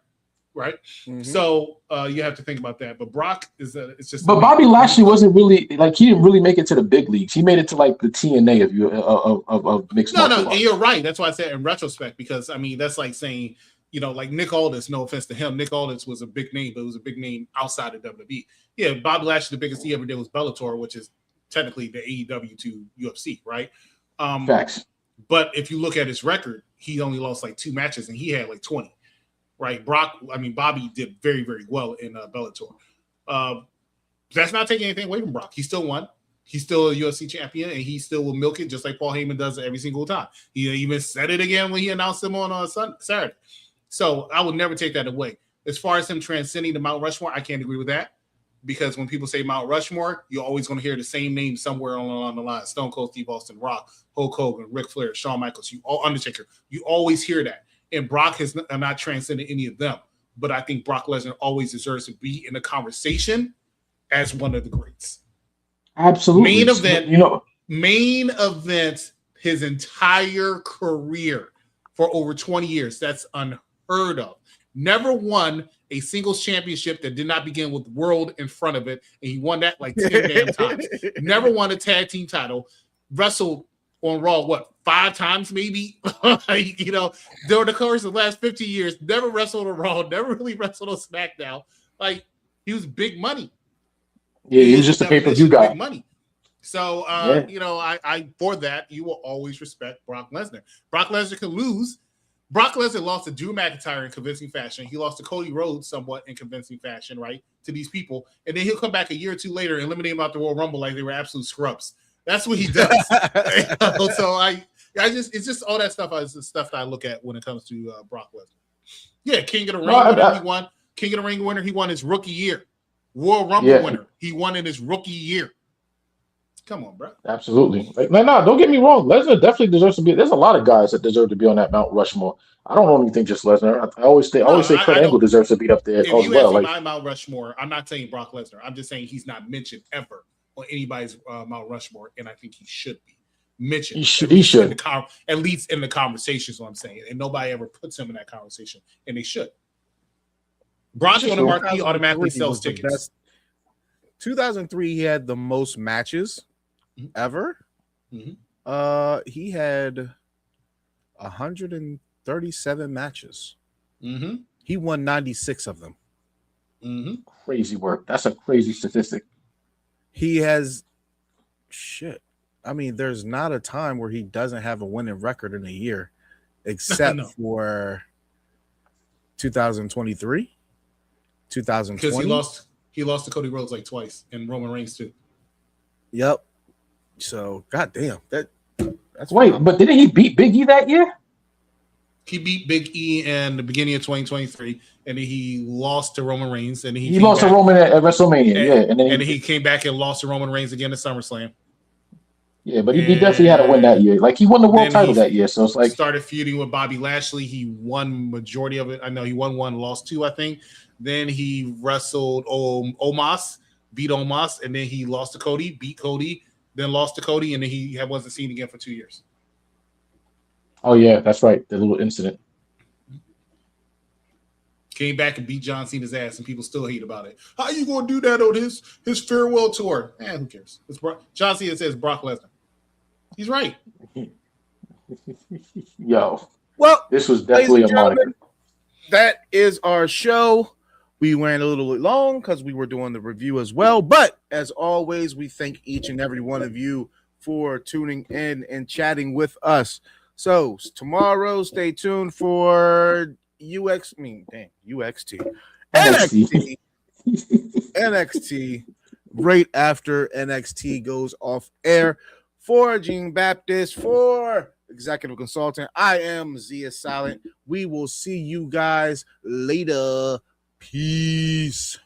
right? Mm-hmm. So you have to think about that. But Brock it's just. But Bobby Lashley wasn't really like he didn't really make it to the big leagues. He made it to like the TNA of mixed martial arts. And you're right. That's why I said in retrospect, because I mean that's like saying, like Nick Aldis. No offense to him, Nick Aldis was a big name, but it was a big name outside of WWE. Yeah, Bobby Lashley, the biggest he ever did was Bellator, which is technically the AEW to UFC, right? Facts. But if you look at his record, he only lost like 2 matches, and he had like 20. Right, Bobby did very, very well in Bellator. That's not taking anything away from Brock. He still won. He's still a UFC champion, and he still will milk it just like Paul Heyman does every single time. He even said it again when he announced him on Saturday. So I would never take that away. As far as him transcending the Mount Rushmore, I can't agree with that, because when people say Mount Rushmore, you're always going to hear the same name somewhere along the line: Stone Cold Steve Austin, Rock, Hulk Hogan, Ric Flair, Shawn Michaels, Undertaker. You always hear that. And Brock has not transcended any of them. But I think Brock Lesnar always deserves to be in the conversation as one of the greats. Absolutely. Main event his entire career for over 20 years. That's unheard of. Never won a singles championship that did not begin with world in front of it. And he won that like 10 damn times. Never won a tag team title. Wrestled on Raw, 5 times maybe? During the course of the last 15 years, never wrestled on Raw, never really wrestled on SmackDown. Like, he was big money. Yeah, he was just a pay-per-view guy. Big money. So, I for that, you will always respect Brock Lesnar. Brock Lesnar can lose. Brock Lesnar lost to Drew McIntyre in convincing fashion. He lost to Cody Rhodes somewhat in convincing fashion, right, to these people. And then he'll come back a year or two later and eliminate them out the Royal Rumble like they were absolute scrubs. That's what he does. So it's just all that stuff is the stuff that I look at when it comes to Brock Lesnar. Yeah, King of the Ring winner, he won. King of the Ring winner, he won his rookie year. Royal Rumble winner, he won in his rookie year. Come on, bro. Absolutely. Don't get me wrong. Lesnar definitely deserves to be. There's a lot of guys that deserve to be on that Mount Rushmore. I don't only think just Lesnar. I always say Kurt Angle deserves to be up there as well. If you ask my Mount Rushmore, I'm not saying Brock Lesnar. I'm just saying he's not mentioned ever on anybody's Mount Rushmore, and I think he should be mentioned. He should. At least in the conversation is what I'm saying. And nobody ever puts him in that conversation, and they should. Brock on the marquee automatically sells tickets. 2003, he had the most matches ever. Mm-hmm. He had 137 matches. Mm-hmm. He won 96 of them. Mm-hmm. Crazy work. That's a crazy statistic. He has I mean, there's not a time where he doesn't have a winning record in a year, except for 2023, 2020. Because he lost to Cody Rhodes like twice, and Roman Reigns too. Yep. So, goddamn, that's but didn't he beat Big E that year? He beat Big E in the beginning of 2023, and then he lost to Roman Reigns, and he lost to Roman at WrestleMania, and then he came back and lost to Roman Reigns again at SummerSlam. Yeah, but he definitely had to win that year. Like, he won the world title that year, so it's like started feuding with Bobby Lashley. He won majority of it. I know he won 1, lost 2, I think. Then he wrestled Omos, beat Omos, and then he lost to Cody, beat Cody, then lost to Cody, and then he wasn't seen again for 2 years. Oh yeah, that's right. The little incident. Came back and beat John Cena's ass, and people still hate about it. How you gonna do that on his farewell tour? Who cares? It's John Cena says Brock Lesnar. He's right. Yo. Well, this was definitely a moniker. That is our show. We went a little bit long because we were doing the review as well. But as always, we thank each and every one of you for tuning in and chatting with us. So tomorrow, stay tuned for NXT, right after NXT goes off air. For Gene Baptist, for Executive Consultant, I am Zia Silent. We will see you guys later. Peace.